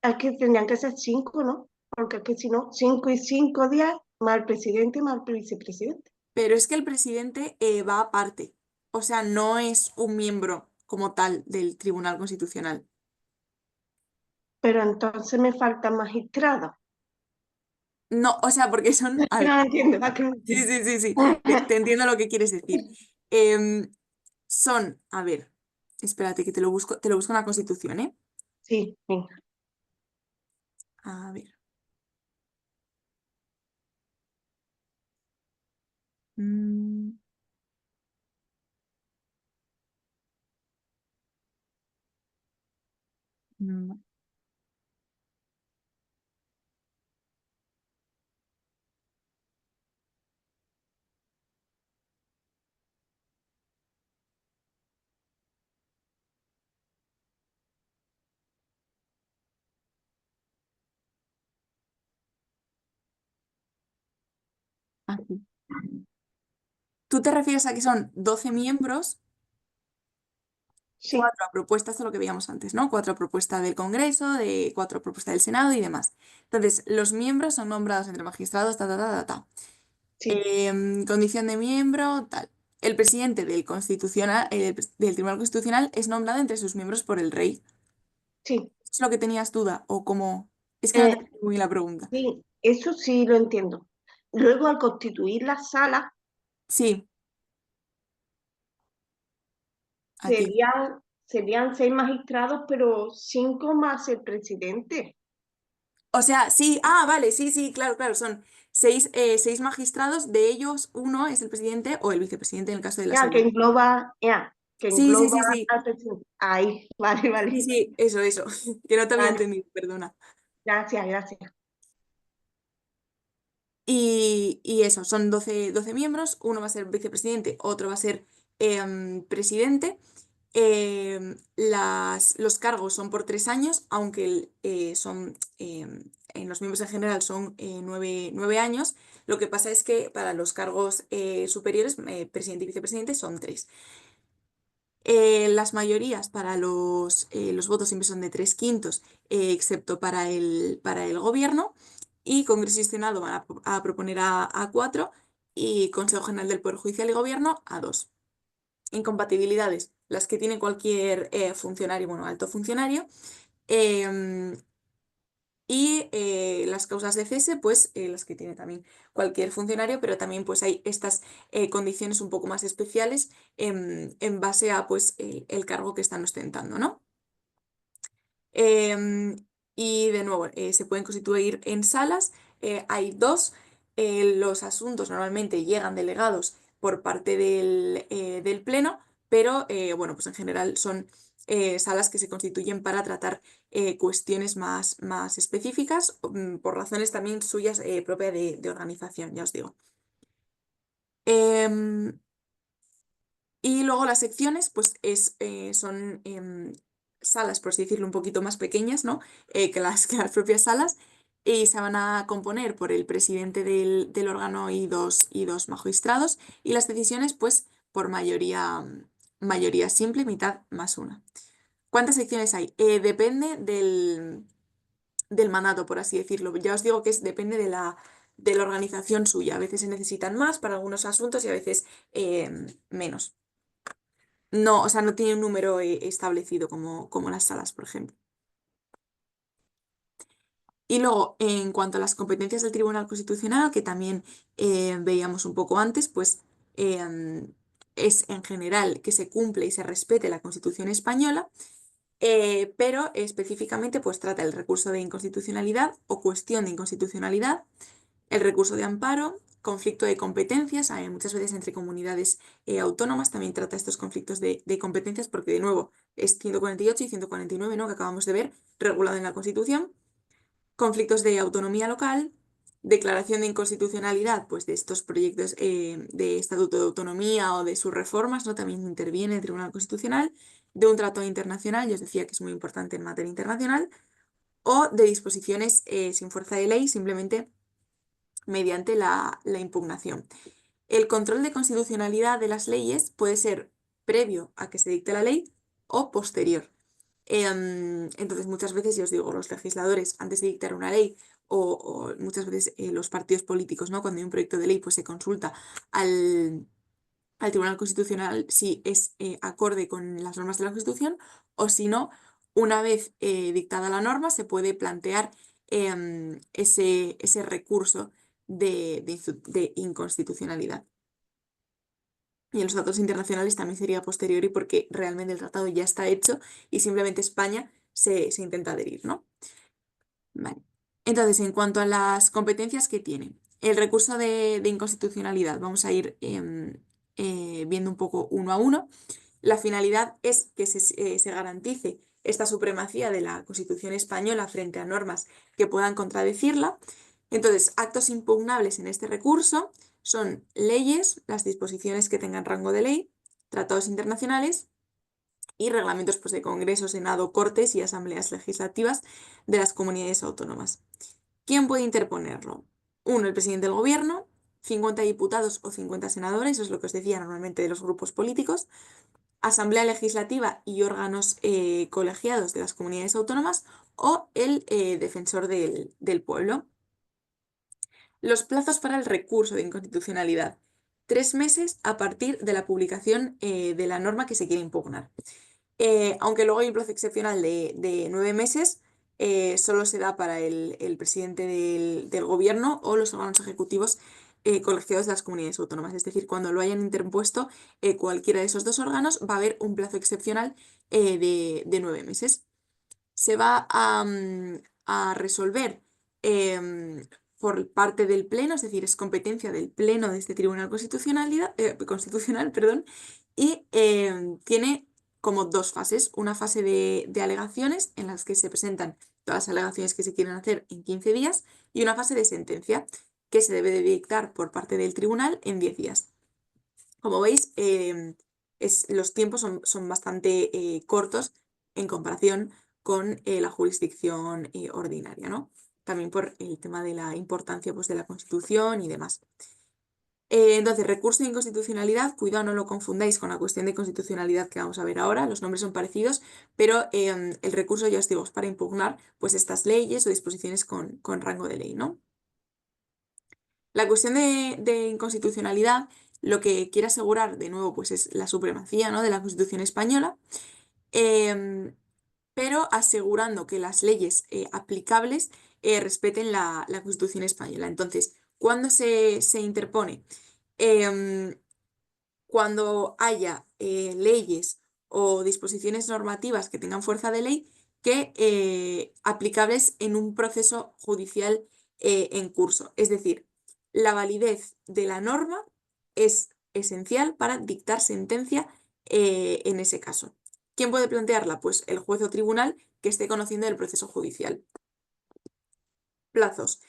Es que tendrían que ser 5, ¿no? Porque es que si no, 5 y 5, 10, más el presidente, más el vicepresidente. pero es que el presidente va aparte. O sea, no es un miembro como tal del Tribunal Constitucional. Pero entonces me faltan magistrados. No, o sea, porque son... A Que ver, no lo entiendo, ¿para qué no lo sí, entiendo? sí, sí, sí. Te entiendo lo que quieres decir. Son, a ver, espérate que te lo busco en la Constitución, ¿eh? Sí, venga. A ver. Mm, mm, aquí. ¿Tú te refieres a que son 12 miembros? Sí, Cuatro a propuestas de lo que veíamos antes, ¿no? Cuatro a propuesta del Congreso, cuatro a propuesta del Senado y demás. Entonces, los miembros son nombrados entre magistrados, ta, ta, ta, ta, ta. sí, Condición de miembro, tal. El presidente del Tribunal Constitucional es nombrado entre sus miembros por el rey. sí. ¿Es lo que tenías duda? ¿O cómo? Es que no te Eh, entiendo muy bien la pregunta. sí, eso sí lo entiendo. Luego, al constituir la sala, Sí, aquí. serían 6 magistrados, pero 5 más el presidente. O sea, sí, vale, sí, sí, claro, claro, son seis magistrados, de ellos uno es el presidente o el vicepresidente en el caso de las audiencias. Que Sí, sí, engloba sí, sí, al presidente. Ahí, vale, sí, vale. sí, eso, que no te había Vale, entendido, perdona. gracias, gracias. Y eso, son 12 miembros, uno va a ser vicepresidente, otro va a ser presidente. Los cargos son por 3 años, aunque en los miembros en general son 9 años. Lo que pasa es que para los cargos superiores, presidente y vicepresidente, son 3. Las mayorías para los votos siempre son de 3/5, excepto para el gobierno, y Congreso y Senado van a proponer a 4 y Consejo General del Poder Judicial y Gobierno a 2. Incompatibilidades, las que tiene cualquier funcionario, bueno, alto funcionario. em, y las causas de cese, pues las que tiene también cualquier funcionario, pero también pues hay estas condiciones un poco más especiales en base a pues el cargo que están ostentando, ¿no? Em, y de nuevo, se pueden constituir en salas. Hay dos. Los asuntos normalmente llegan delegados por parte del Pleno, pero bueno, pues en general son salas que se constituyen para tratar cuestiones más específicas, por razones también suyas propias de organización, ya os digo. Em, y luego las secciones, pues son salas, por así decirlo, un poquito más pequeñas, ¿no? Que las propias salas, y se van a componer por el presidente del órgano y dos magistrados, y las decisiones, pues, por mayoría simple, mitad más una. ¿Cuántas secciones hay? Depende del mandato, por así decirlo. Ya os digo que depende de la organización suya. A veces se necesitan más para algunos asuntos y a veces menos. No, o sea, no tiene un número establecido como las salas, por ejemplo. Y luego, en cuanto a las competencias del Tribunal Constitucional, que también veíamos un poco antes, pues es en general que se cumple y se respete la Constitución española, pero específicamente pues trata el recurso de inconstitucionalidad o cuestión de inconstitucionalidad, el recurso de amparo, conflicto de competencias, muchas veces entre comunidades autónomas también trata estos conflictos de competencias porque de nuevo es 148 y 149, ¿no? Que acabamos de ver, regulado en la Constitución. Conflictos de autonomía local, declaración de inconstitucionalidad pues de estos proyectos de estatuto de autonomía o de sus reformas, ¿no? También interviene el Tribunal Constitucional, de un tratado internacional, yo os decía que es muy importante en materia internacional, o de disposiciones sin fuerza de ley, simplemente mediante la impugnación. El control de constitucionalidad de las leyes puede ser previo a que se dicte la ley o posterior. Entonces, muchas veces, yo os digo, los legisladores, antes de dictar una ley, o muchas veces los partidos políticos, ¿no? Cuando hay un proyecto de ley, pues se consulta al Tribunal Constitucional si es acorde con las normas de la Constitución, o si no, una vez dictada la norma, se puede plantear ese recurso de inconstitucionalidad. Y en los tratados internacionales también sería posteriori porque realmente el tratado ya está hecho y simplemente España se intenta adherir, ¿no? Vale. Entonces, en cuanto a las competencias que tiene, el recurso de inconstitucionalidad, vamos a ir viendo un poco uno a uno. La finalidad es que se garantice esta supremacía de la Constitución española frente a normas que puedan contradecirla. Entonces, actos impugnables en este recurso son leyes, las disposiciones que tengan rango de ley, tratados internacionales y reglamentos pues, de Congreso, Senado, Cortes y asambleas legislativas de las comunidades autónomas. ¿Quién puede interponerlo? Uno, el presidente del gobierno, 50 diputados o 50 senadores, eso es lo que os decía normalmente de los grupos políticos, asamblea legislativa y órganos colegiados de las comunidades autónomas o el defensor del pueblo. Los plazos para el recurso de inconstitucionalidad. 3 meses a partir de la publicación de la norma que se quiere impugnar. Aunque luego hay un plazo excepcional de 9 meses, solo se da para el presidente del gobierno o los órganos ejecutivos colegiados de las comunidades autónomas. Es decir, cuando lo hayan interpuesto cualquiera de esos dos órganos, va a haber un plazo excepcional de 9 meses. Se va a resolver por parte del Pleno, es decir, es competencia del Pleno de este Tribunal Constitucional, perdón, y tiene como dos fases, una fase de alegaciones en las que se presentan todas las alegaciones que se quieren hacer en 15 días y una fase de sentencia que se debe de dictar por parte del tribunal en 10 días. Como veis, los tiempos son bastante cortos en comparación con la jurisdicción ordinaria, ¿no? También por el tema de la importancia pues, de la Constitución y demás. Entonces, recurso de inconstitucionalidad, cuidado, no lo confundáis con la cuestión de constitucionalidad que vamos a ver ahora, los nombres son parecidos, pero el recurso, ya os digo, es para impugnar pues, estas leyes o disposiciones con rango de ley, ¿no? La cuestión de inconstitucionalidad lo que quiere asegurar, de nuevo, pues es la supremacía, ¿no? de la Constitución española, pero asegurando que las leyes aplicables respeten la Constitución española. Entonces, ¿cuándo se interpone? Cuando haya leyes o disposiciones normativas que tengan fuerza de ley que aplicables en un proceso judicial en curso. Es decir, la validez de la norma es esencial para dictar sentencia en ese caso. ¿Quién puede plantearla? Pues el juez o tribunal que esté conociendo del proceso judicial. Plazos.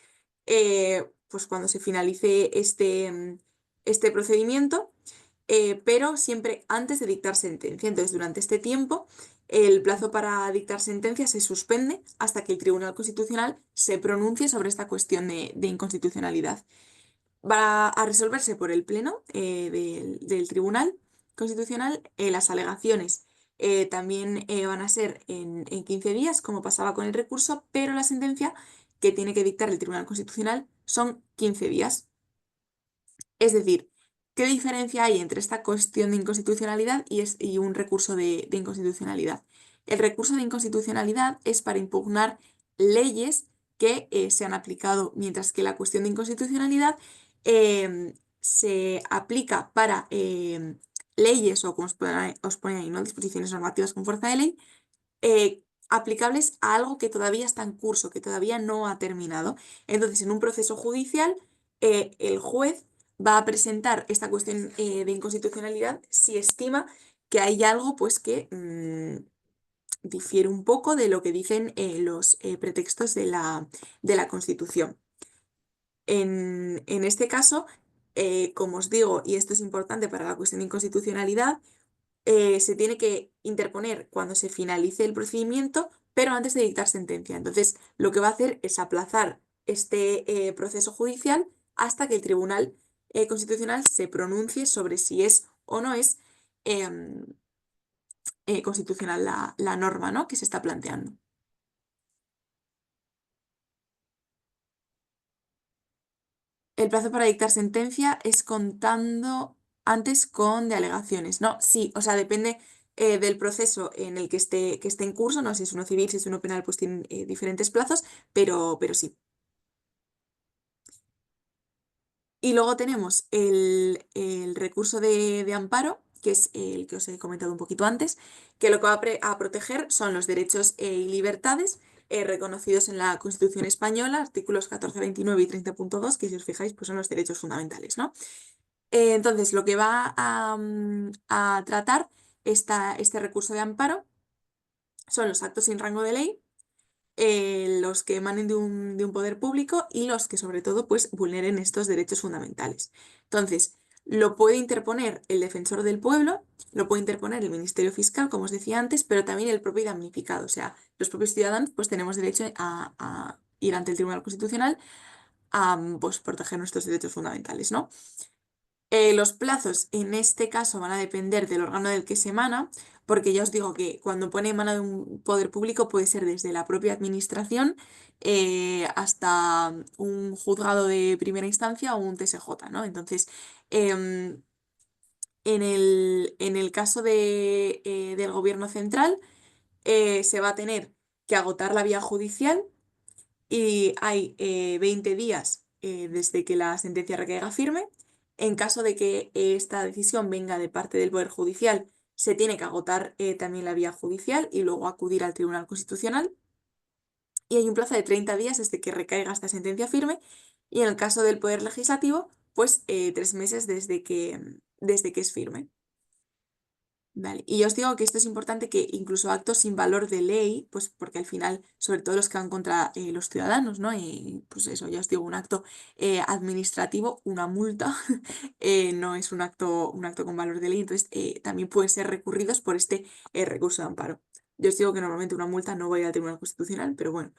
Pues cuando se finalice este procedimiento, pero siempre antes de dictar sentencia. Entonces, durante este tiempo, el plazo para dictar sentencia se suspende hasta que el Tribunal Constitucional se pronuncie sobre esta cuestión de inconstitucionalidad. Va a resolverse por el Pleno del Tribunal Constitucional. Las alegaciones también van a ser en 15 días, como pasaba con el recurso, pero la sentencia que tiene que dictar el Tribunal Constitucional son 15 días. Es decir, ¿qué diferencia hay entre esta cuestión de inconstitucionalidad y un recurso de inconstitucionalidad? El recurso de inconstitucionalidad es para impugnar leyes que se han aplicado, mientras que la cuestión de inconstitucionalidad se aplica para leyes o, como os pone ahí, ¿no? Disposiciones normativas con fuerza de ley, aplicables a algo que todavía está en curso, que todavía no ha terminado. Entonces, en un proceso judicial, el juez va a presentar esta cuestión de inconstitucionalidad si estima que hay algo pues, que difiere un poco de lo que dicen los pretextos de la Constitución. En este caso, como os digo, y esto es importante para la cuestión de inconstitucionalidad, se tiene que interponer cuando se finalice el procedimiento, pero antes de dictar sentencia. Entonces, lo que va a hacer es aplazar este proceso judicial hasta que el Tribunal Constitucional se pronuncie sobre si es o no es constitucional la norma, ¿no? que se está planteando. El plazo para dictar sentencia es contando antes con de alegaciones, ¿no? Sí, o sea, depende del proceso en el que esté en curso, no sé si es uno civil, si es uno penal, pues tienen diferentes plazos, pero sí. Y luego tenemos el recurso de amparo, que es el que os he comentado un poquito antes, que lo que va a proteger son los derechos y libertades reconocidos en la Constitución española, artículos 14, 29 y 30.2, que si os fijáis, pues son los derechos fundamentales, ¿no? Entonces, lo que va a tratar este recurso de amparo son los actos sin rango de ley, los que emanen de un poder público y los que sobre todo pues vulneren estos derechos fundamentales. Entonces, lo puede interponer el defensor del pueblo, lo puede interponer el Ministerio Fiscal, como os decía antes, pero también el propio damnificado. O sea, los propios ciudadanos pues tenemos derecho a ir ante el Tribunal Constitucional a pues, proteger nuestros derechos fundamentales, ¿no? Los plazos en este caso van a depender del órgano del que se emana, porque ya os digo que cuando pone emana de un poder público puede ser desde la propia administración hasta un juzgado de primera instancia o un TSJ, ¿no? Entonces, em, en el caso del gobierno central, se va a tener que agotar la vía judicial y hay 20 días desde que la sentencia recaiga firme. En caso de que esta decisión venga de parte del Poder Judicial, se tiene que agotar también la vía judicial y luego acudir al Tribunal Constitucional. Y hay un plazo de 30 días desde que recaiga esta sentencia firme. Y en el caso del Poder Legislativo, pues 3 meses desde que es firme. Vale, y yo os digo que esto es importante que incluso actos sin valor de ley, pues porque al final, sobre todo los que van contra los ciudadanos, ¿no? Y pues eso, ya os digo, un acto administrativo, una multa, no es un acto con valor de ley, entonces también pueden ser recurridos por este recurso de amparo. Yo os digo que normalmente una multa no va a ir al Tribunal Constitucional, pero bueno,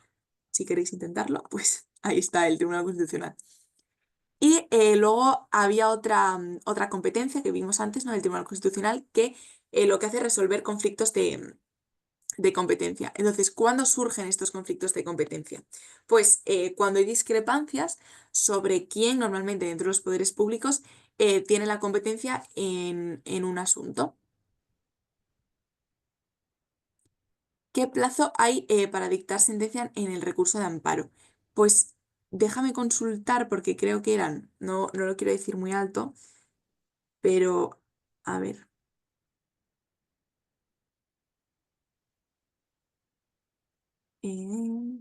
si queréis intentarlo, pues ahí está el Tribunal Constitucional. Y luego había otra competencia que vimos antes, ¿no? Del Tribunal Constitucional, que lo que hace es resolver conflictos de competencia. Entonces, ¿cuándo surgen estos conflictos de competencia? Pues cuando hay discrepancias sobre quién normalmente dentro de los poderes públicos tiene la competencia en un asunto. ¿Qué plazo hay para dictar sentencia en el recurso de amparo? Pues déjame consultar porque creo que eran, no lo quiero decir muy alto, pero a ver. eh,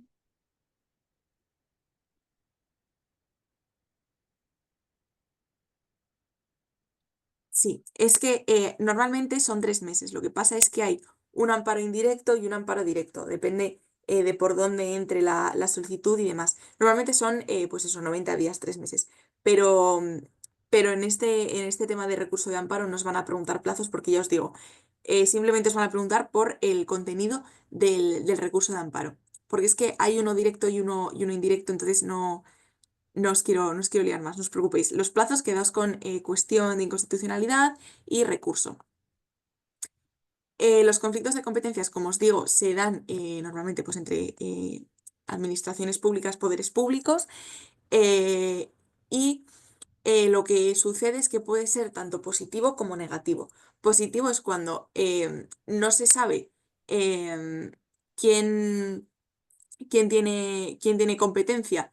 Sí, es que normalmente son 3 meses. Lo que pasa es que hay un amparo indirecto y un amparo directo. Depende de por dónde entre la solicitud y demás. Normalmente son, pues eso, 90 días, 3 meses. Pero, pero en este tema de recurso de amparo nos van a preguntar plazos porque ya os digo, simplemente os van a preguntar por el contenido del recurso de amparo. Porque es que hay uno directo y uno indirecto, entonces no os quiero liar más, no os preocupéis. Los plazos quedaos con cuestión de inconstitucionalidad y recurso. Los conflictos de competencias, como os digo, se dan normalmente pues, entre administraciones públicas, poderes públicos, y lo que sucede es que puede ser tanto positivo como negativo. Positivo es cuando no se sabe em, quién quién tiene competencia,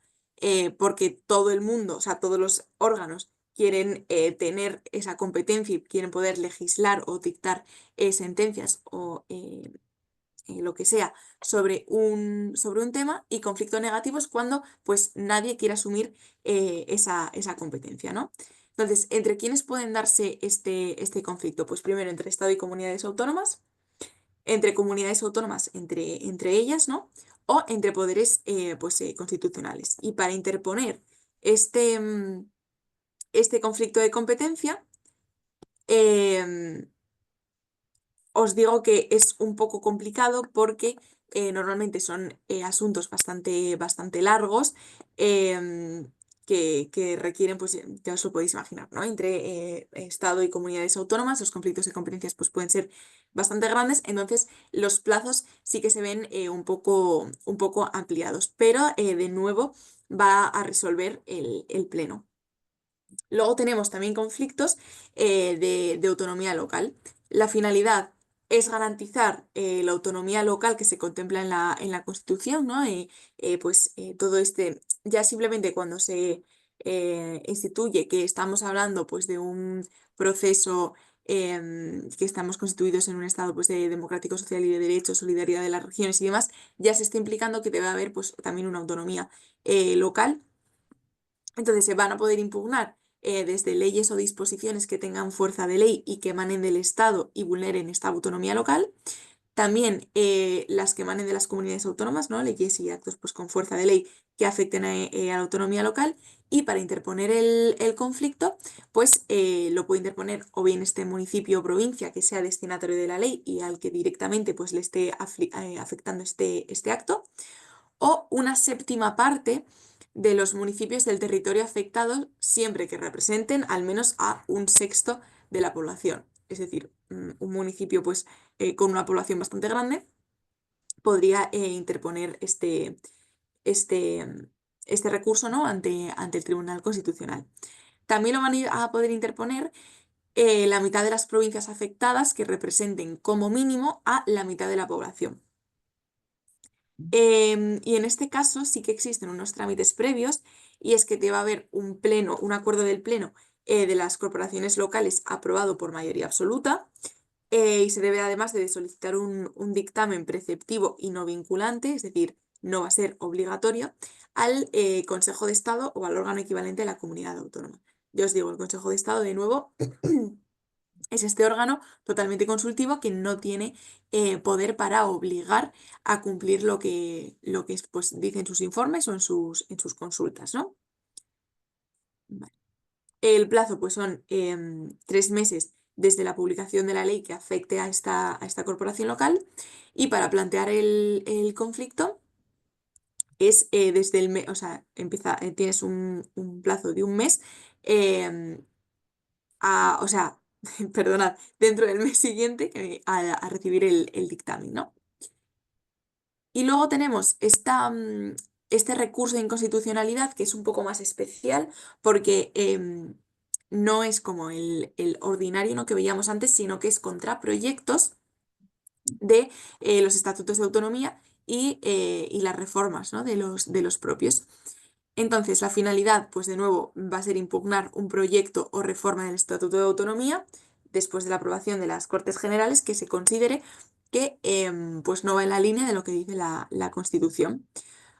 porque todo el mundo, o sea, todos los órganos quieren tener esa competencia y quieren poder legislar o dictar sentencias o lo que sea sobre un tema, y conflicto negativo es cuando pues nadie quiere asumir esa competencia, ¿no? Entonces, ¿entre quiénes pueden darse este conflicto? Pues primero entre Estado y comunidades autónomas, entre comunidades autónomas, entre ellas, ¿no? O entre poderes pues, constitucionales. Y para interponer este conflicto de competencia, em, os digo que es un poco complicado porque normalmente son asuntos bastante largos, em, que requieren, pues ya os lo podéis imaginar, ¿no? Entre Estado y comunidades autónomas, los conflictos de competencias pues, pueden ser bastante grandes, entonces los plazos sí que se ven un poco ampliados, pero de nuevo va a resolver el Pleno. Luego tenemos también conflictos de autonomía local. La finalidad es garantizar la autonomía local que se contempla en la Constitución, ¿no? Todo ya simplemente cuando se instituye que estamos hablando pues, de un proceso que estamos constituidos en un Estado pues, democrático, social y de derecho, solidaridad de las regiones y demás, ya se está implicando que debe haber pues, también una autonomía local. Entonces se van a poder impugnar desde leyes o disposiciones que tengan fuerza de ley y que emanen del Estado y vulneren esta autonomía local. También las que emanen de las comunidades autónomas, ¿no? Leyes y actos pues, con fuerza de ley que afecten a la autonomía local. Y para interponer el conflicto, pues lo puede interponer o bien este municipio o provincia que sea destinatario de la ley y al que directamente pues, le esté afectando este acto, o una séptima parte de los municipios del territorio afectado siempre que representen al menos a un sexto de la población. Es decir, un municipio pues, con una población bastante grande podría interponer este recurso, ¿no? ante el Tribunal Constitucional. También lo van a poder interponer la mitad de las provincias afectadas que representen como mínimo a la mitad de la población. Y en este caso sí que existen unos trámites previos y es que debe haber un acuerdo del Pleno de las corporaciones locales aprobado por mayoría absoluta y se debe además de solicitar un dictamen preceptivo y no vinculante, es decir, no va a ser obligatorio, al Consejo de Estado o al órgano equivalente de la comunidad autónoma. Yo os digo, el Consejo de Estado, de nuevo, es este órgano totalmente consultivo que no tiene poder para obligar a cumplir lo que pues, dicen sus informes o en sus consultas, ¿no? Vale. El plazo pues, son 3 meses desde la publicación de la ley que afecte a esta corporación local y para plantear el conflicto es desde el mes, o sea, tienes un plazo de un mes o sea, perdonad, dentro del mes siguiente a recibir el dictamen, ¿no? Y luego tenemos este recurso de inconstitucionalidad que es un poco más especial porque no es como el ordinario, ¿no? que veíamos antes, sino que es contra proyectos de los estatutos de autonomía y las reformas, ¿no? de los propios. Entonces, la finalidad, pues de nuevo, va a ser impugnar un proyecto o reforma del Estatuto de Autonomía después de la aprobación de las Cortes Generales que se considere que pues no va en la línea de lo que dice la Constitución.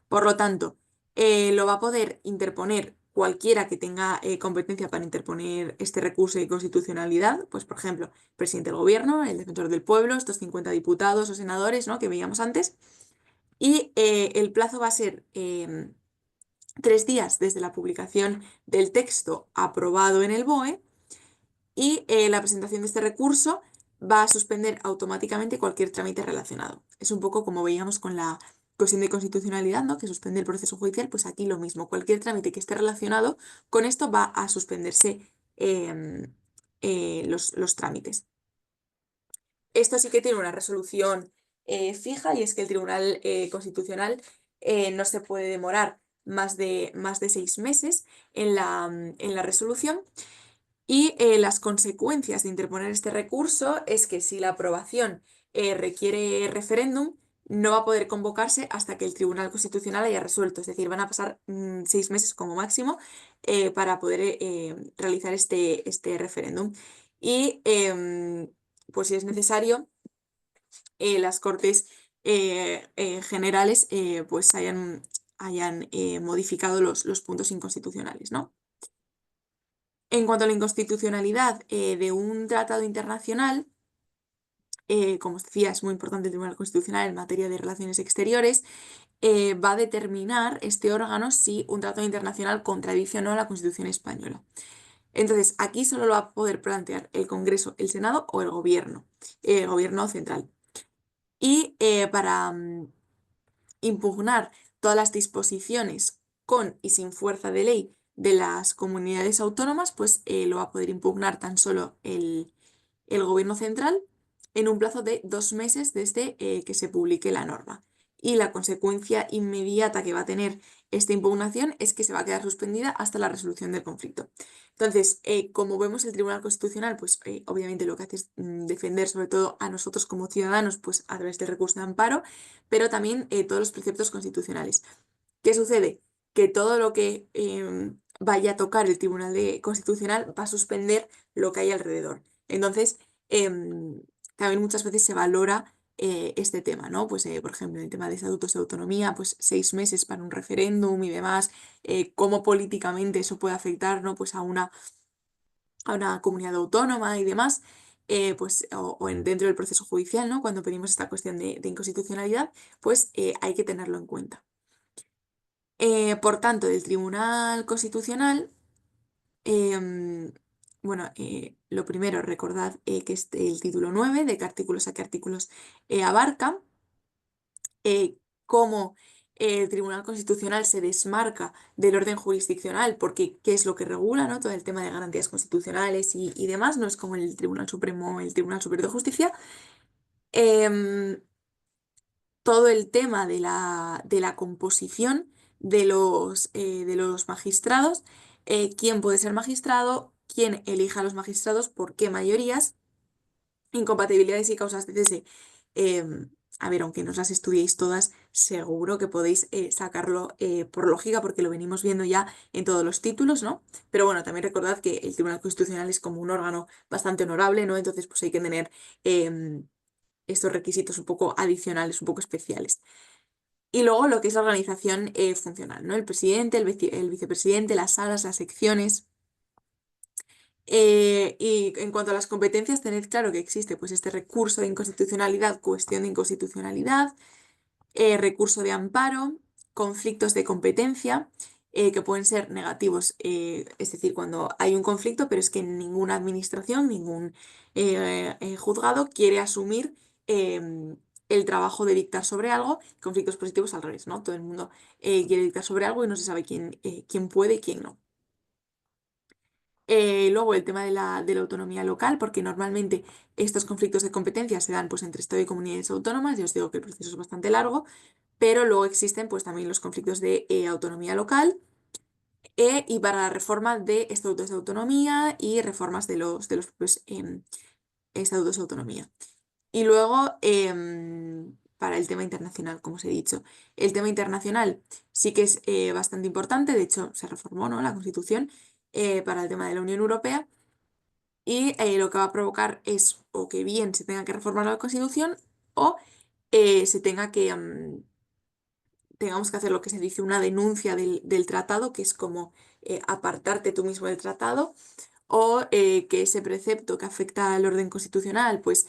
Por lo tanto, lo va a poder interponer cualquiera que tenga competencia para interponer este recurso de constitucionalidad, pues por ejemplo, el presidente del gobierno, el defensor del pueblo, estos 50 diputados o senadores, ¿no? que veíamos antes. Y el plazo va a ser 3 días desde la publicación del texto aprobado en el BOE y la presentación de este recurso va a suspender automáticamente cualquier trámite relacionado. Es un poco como veíamos con la cuestión de constitucionalidad, ¿no? que suspende el proceso judicial, pues aquí lo mismo. Cualquier trámite que esté relacionado con esto va a suspenderse los trámites. Esto sí que tiene una resolución fija y es que el Tribunal Constitucional no se puede demorar más de 6 meses en la resolución y las consecuencias de interponer este recurso es que si la aprobación requiere referéndum, no va a poder convocarse hasta que el Tribunal Constitucional haya resuelto, es decir, van a pasar 6 meses como máximo para poder realizar este referéndum. Y pues si es necesario, las Cortes Generales pues hayan modificado los puntos inconstitucionales, ¿no? En cuanto a la inconstitucionalidad de un tratado internacional, como os decía, es muy importante el Tribunal Constitucional en materia de relaciones exteriores, va a determinar este órgano si un tratado internacional contradice o no la Constitución española. Entonces, aquí solo lo va a poder plantear el Congreso, el Senado o el gobierno central. Y para impugnar todas las disposiciones con y sin fuerza de ley de las comunidades autónomas, pues lo va a poder impugnar tan solo el gobierno central en un plazo de 2 meses desde que se publique la norma. y la consecuencia inmediata que va a tener esta impugnación es que se va a quedar suspendida hasta la resolución del conflicto. Entonces, como vemos, el Tribunal Constitucional, pues obviamente lo que hace es defender sobre todo a nosotros como ciudadanos, pues a través del recurso de amparo, pero también todos los preceptos constitucionales. ¿Qué sucede? Que todo lo que vaya a tocar el Constitucional va a suspender lo que hay alrededor. Entonces, también muchas veces se valora este tema, ¿no? Pues, por ejemplo, el tema de estatutos de autonomía, pues 6 meses para un referéndum y demás, cómo políticamente eso puede afectar, ¿no? Pues a una comunidad autónoma y demás, pues, dentro del proceso judicial, ¿no? Cuando pedimos esta cuestión de inconstitucionalidad, pues hay que tenerlo en cuenta. Por tanto, del Tribunal Constitucional, bueno, lo primero, recordad que es el título 9, de qué artículos a qué artículos abarca, cómo el Tribunal Constitucional se desmarca del orden jurisdiccional, porque qué es lo que regula, ¿no? Todo el tema de garantías constitucionales y demás, no es como el Tribunal Supremo, el Tribunal Superior de Justicia. Em, Todo el tema de la composición de los magistrados, quién puede ser magistrado, quién elija a los magistrados, por qué mayorías, incompatibilidades y causas de cese. A ver, aunque no os las estudiéis todas, seguro que podéis sacarlo por lógica, porque lo venimos viendo ya en todos los títulos, ¿no? Pero bueno, también recordad que el Tribunal Constitucional es como un órgano bastante honorable, ¿no? Entonces, pues hay que tener estos requisitos un poco adicionales, un poco especiales. Y luego lo que es la organización funcional, ¿no? El presidente, el vicepresidente, las salas, las secciones. Y en cuanto a las competencias, tened claro que existe pues este recurso de inconstitucionalidad, cuestión de inconstitucionalidad, recurso de amparo, conflictos de competencia, que pueden ser negativos, es decir, cuando hay un conflicto, pero es que ninguna administración, ningún juzgado quiere asumir el trabajo de dictar sobre algo, conflictos positivos al revés, ¿no? Todo el mundo quiere dictar sobre algo y no se sabe quién puede y quién no. Luego el tema de la autonomía local, porque normalmente estos conflictos de competencia se dan pues, entre Estado y comunidades autónomas. Ya os digo que el proceso es bastante largo, pero luego existen pues, también los conflictos de autonomía local y para la reforma de estatutos de autonomía y reformas de los propios estatutos de autonomía. Y luego, para el tema internacional, como os he dicho, el tema internacional sí que es bastante importante, de hecho se reformó, ¿no? La Constitución para el tema de la Unión Europea y lo que va a provocar es o que bien se tenga que reformar la Constitución o se tengamos que hacer lo que se dice una denuncia del tratado, que es como apartarte tú mismo del tratado o que ese precepto que afecta al orden constitucional pues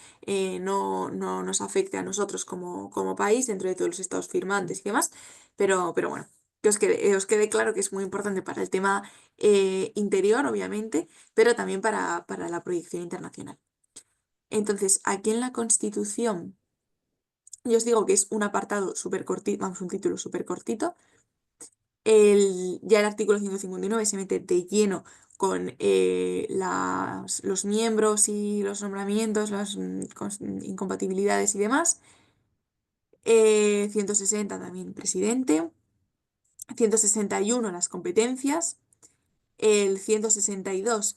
no nos afecte a nosotros como país dentro de todos los estados firmantes y demás, pero bueno, que os quede claro que es muy importante para el tema interior, obviamente, pero también para la proyección internacional. Entonces, aquí en la Constitución, yo os digo que es un apartado súper cortito, vamos, un título súper cortito. Ya el artículo 159 se mete de lleno con los miembros y los nombramientos, las incompatibilidades y demás. 160 también presidente. 161 las competencias. El 162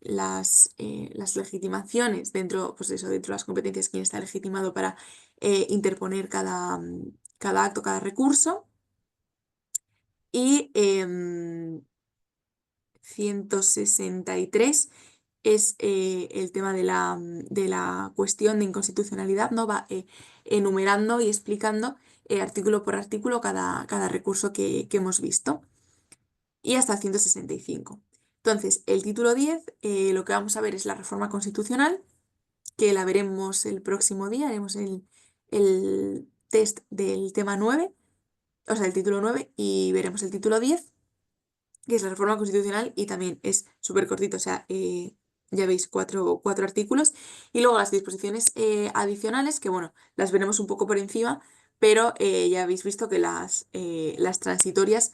las legitimaciones dentro, pues eso, dentro de las competencias, quién está legitimado para interponer cada acto, cada recurso. Y 163 es el tema de la cuestión de inconstitucionalidad, ¿no? Va enumerando y explicando artículo por artículo cada recurso que hemos visto. Y hasta el 165. Entonces, el título 10, lo que vamos a ver es la reforma constitucional, que la veremos el próximo día, haremos el test del tema 9, o sea, el título 9, y veremos el título 10, que es la reforma constitucional, y también es súper cortito, o sea, ya veis, cuatro artículos. Y luego las disposiciones adicionales, que bueno, las veremos un poco por encima, pero ya habéis visto que las transitorias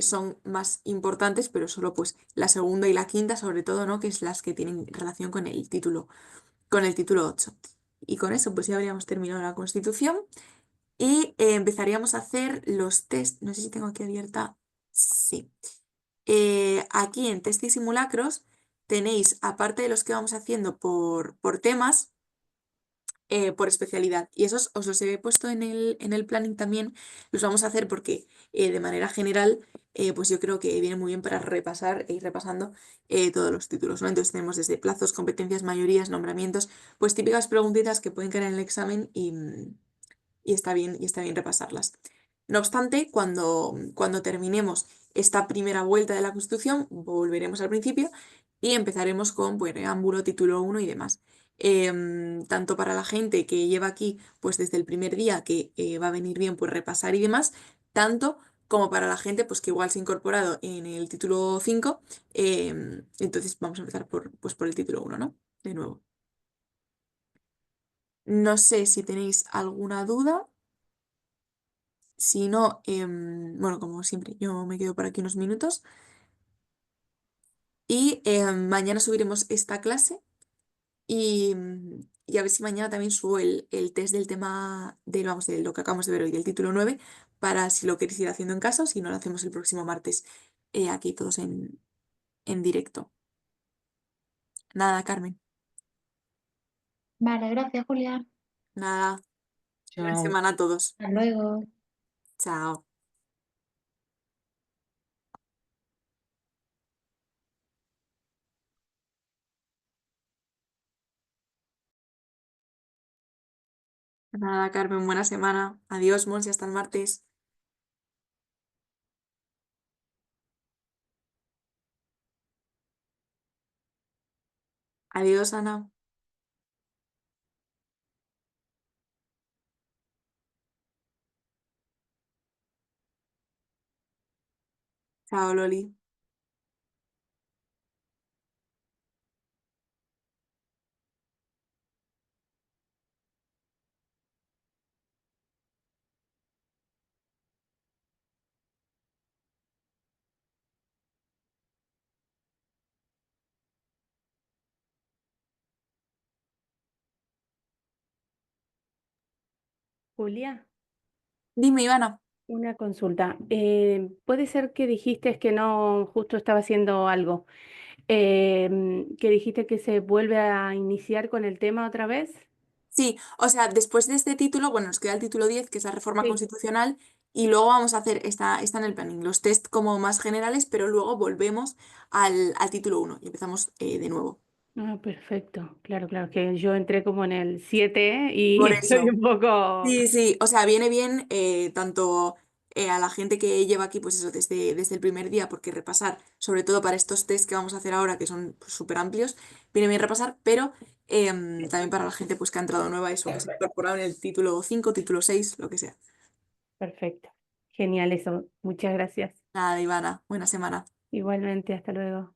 son más importantes, pero solo pues la segunda y la quinta, sobre todo, ¿no? Que es las que tienen relación con el título 8. Y con eso pues ya habríamos terminado la Constitución y empezaríamos a hacer los test. No sé si tengo aquí abierta. Sí. Aquí en test y simulacros tenéis, aparte de los que vamos haciendo por temas, por especialidad. Y esos os los he puesto en el planning también. Los vamos a hacer porque de manera general, pues yo creo que viene muy bien para repasar e ir repasando todos los títulos, ¿no? Entonces tenemos desde plazos, competencias, mayorías, nombramientos, pues típicas preguntitas que pueden caer en el examen y está bien repasarlas. No obstante, cuando terminemos esta primera vuelta de la Constitución, volveremos al principio y empezaremos con pues, preámbulo, título uno y demás. Tanto para la gente que lleva aquí pues desde el primer día que va a venir bien pues repasar y demás, tanto como para la gente pues que igual se ha incorporado en el título 5, entonces vamos a empezar pues, por el título uno, ¿no? De nuevo. No sé si tenéis alguna duda. Si no, bueno, como siempre, yo me quedo por aquí unos minutos y mañana subiremos esta clase y a ver si mañana también subo el test del tema vamos, de lo que acabamos de ver hoy, del título 9 para si lo queréis ir haciendo en casa o si no, lo hacemos el próximo martes aquí todos en directo. Nada, Carmen, Vale, gracias, Julia. nada. Buena Chao. semana a todos. Hasta luego. Chao. Nada, Carmen, buena semana. Adiós, Monse, hasta el martes. Adiós, Ana. Chao, Loli. Julia, Dime, Ivana. una consulta. Puede ser que dijiste que no, justo estaba haciendo algo, que dijiste que se vuelve a iniciar con el tema otra vez. Sí, o sea, después de este título, bueno, nos queda el título 10 que es la reforma Sí. constitucional, y luego vamos a hacer, está en el planning, los test como más generales, pero luego volvemos al título uno y empezamos de nuevo. Ah, perfecto. Claro, claro, que yo entré como en el 7 y Por estoy eso. un poco... Sí, sí, o sea, viene bien tanto a la gente que lleva aquí, pues eso, desde el primer día, porque repasar, sobre todo para estos test que vamos a hacer ahora, que son pues, súper amplios, viene bien repasar, pero también para la gente pues, que ha entrado nueva, eso, que se ha incorporado en el título 5 título 6 lo que sea. Perfecto. Genial eso. Muchas gracias. Nada, Ivana, buena semana. Igualmente, hasta luego.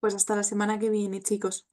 Pues hasta la semana que viene, chicos.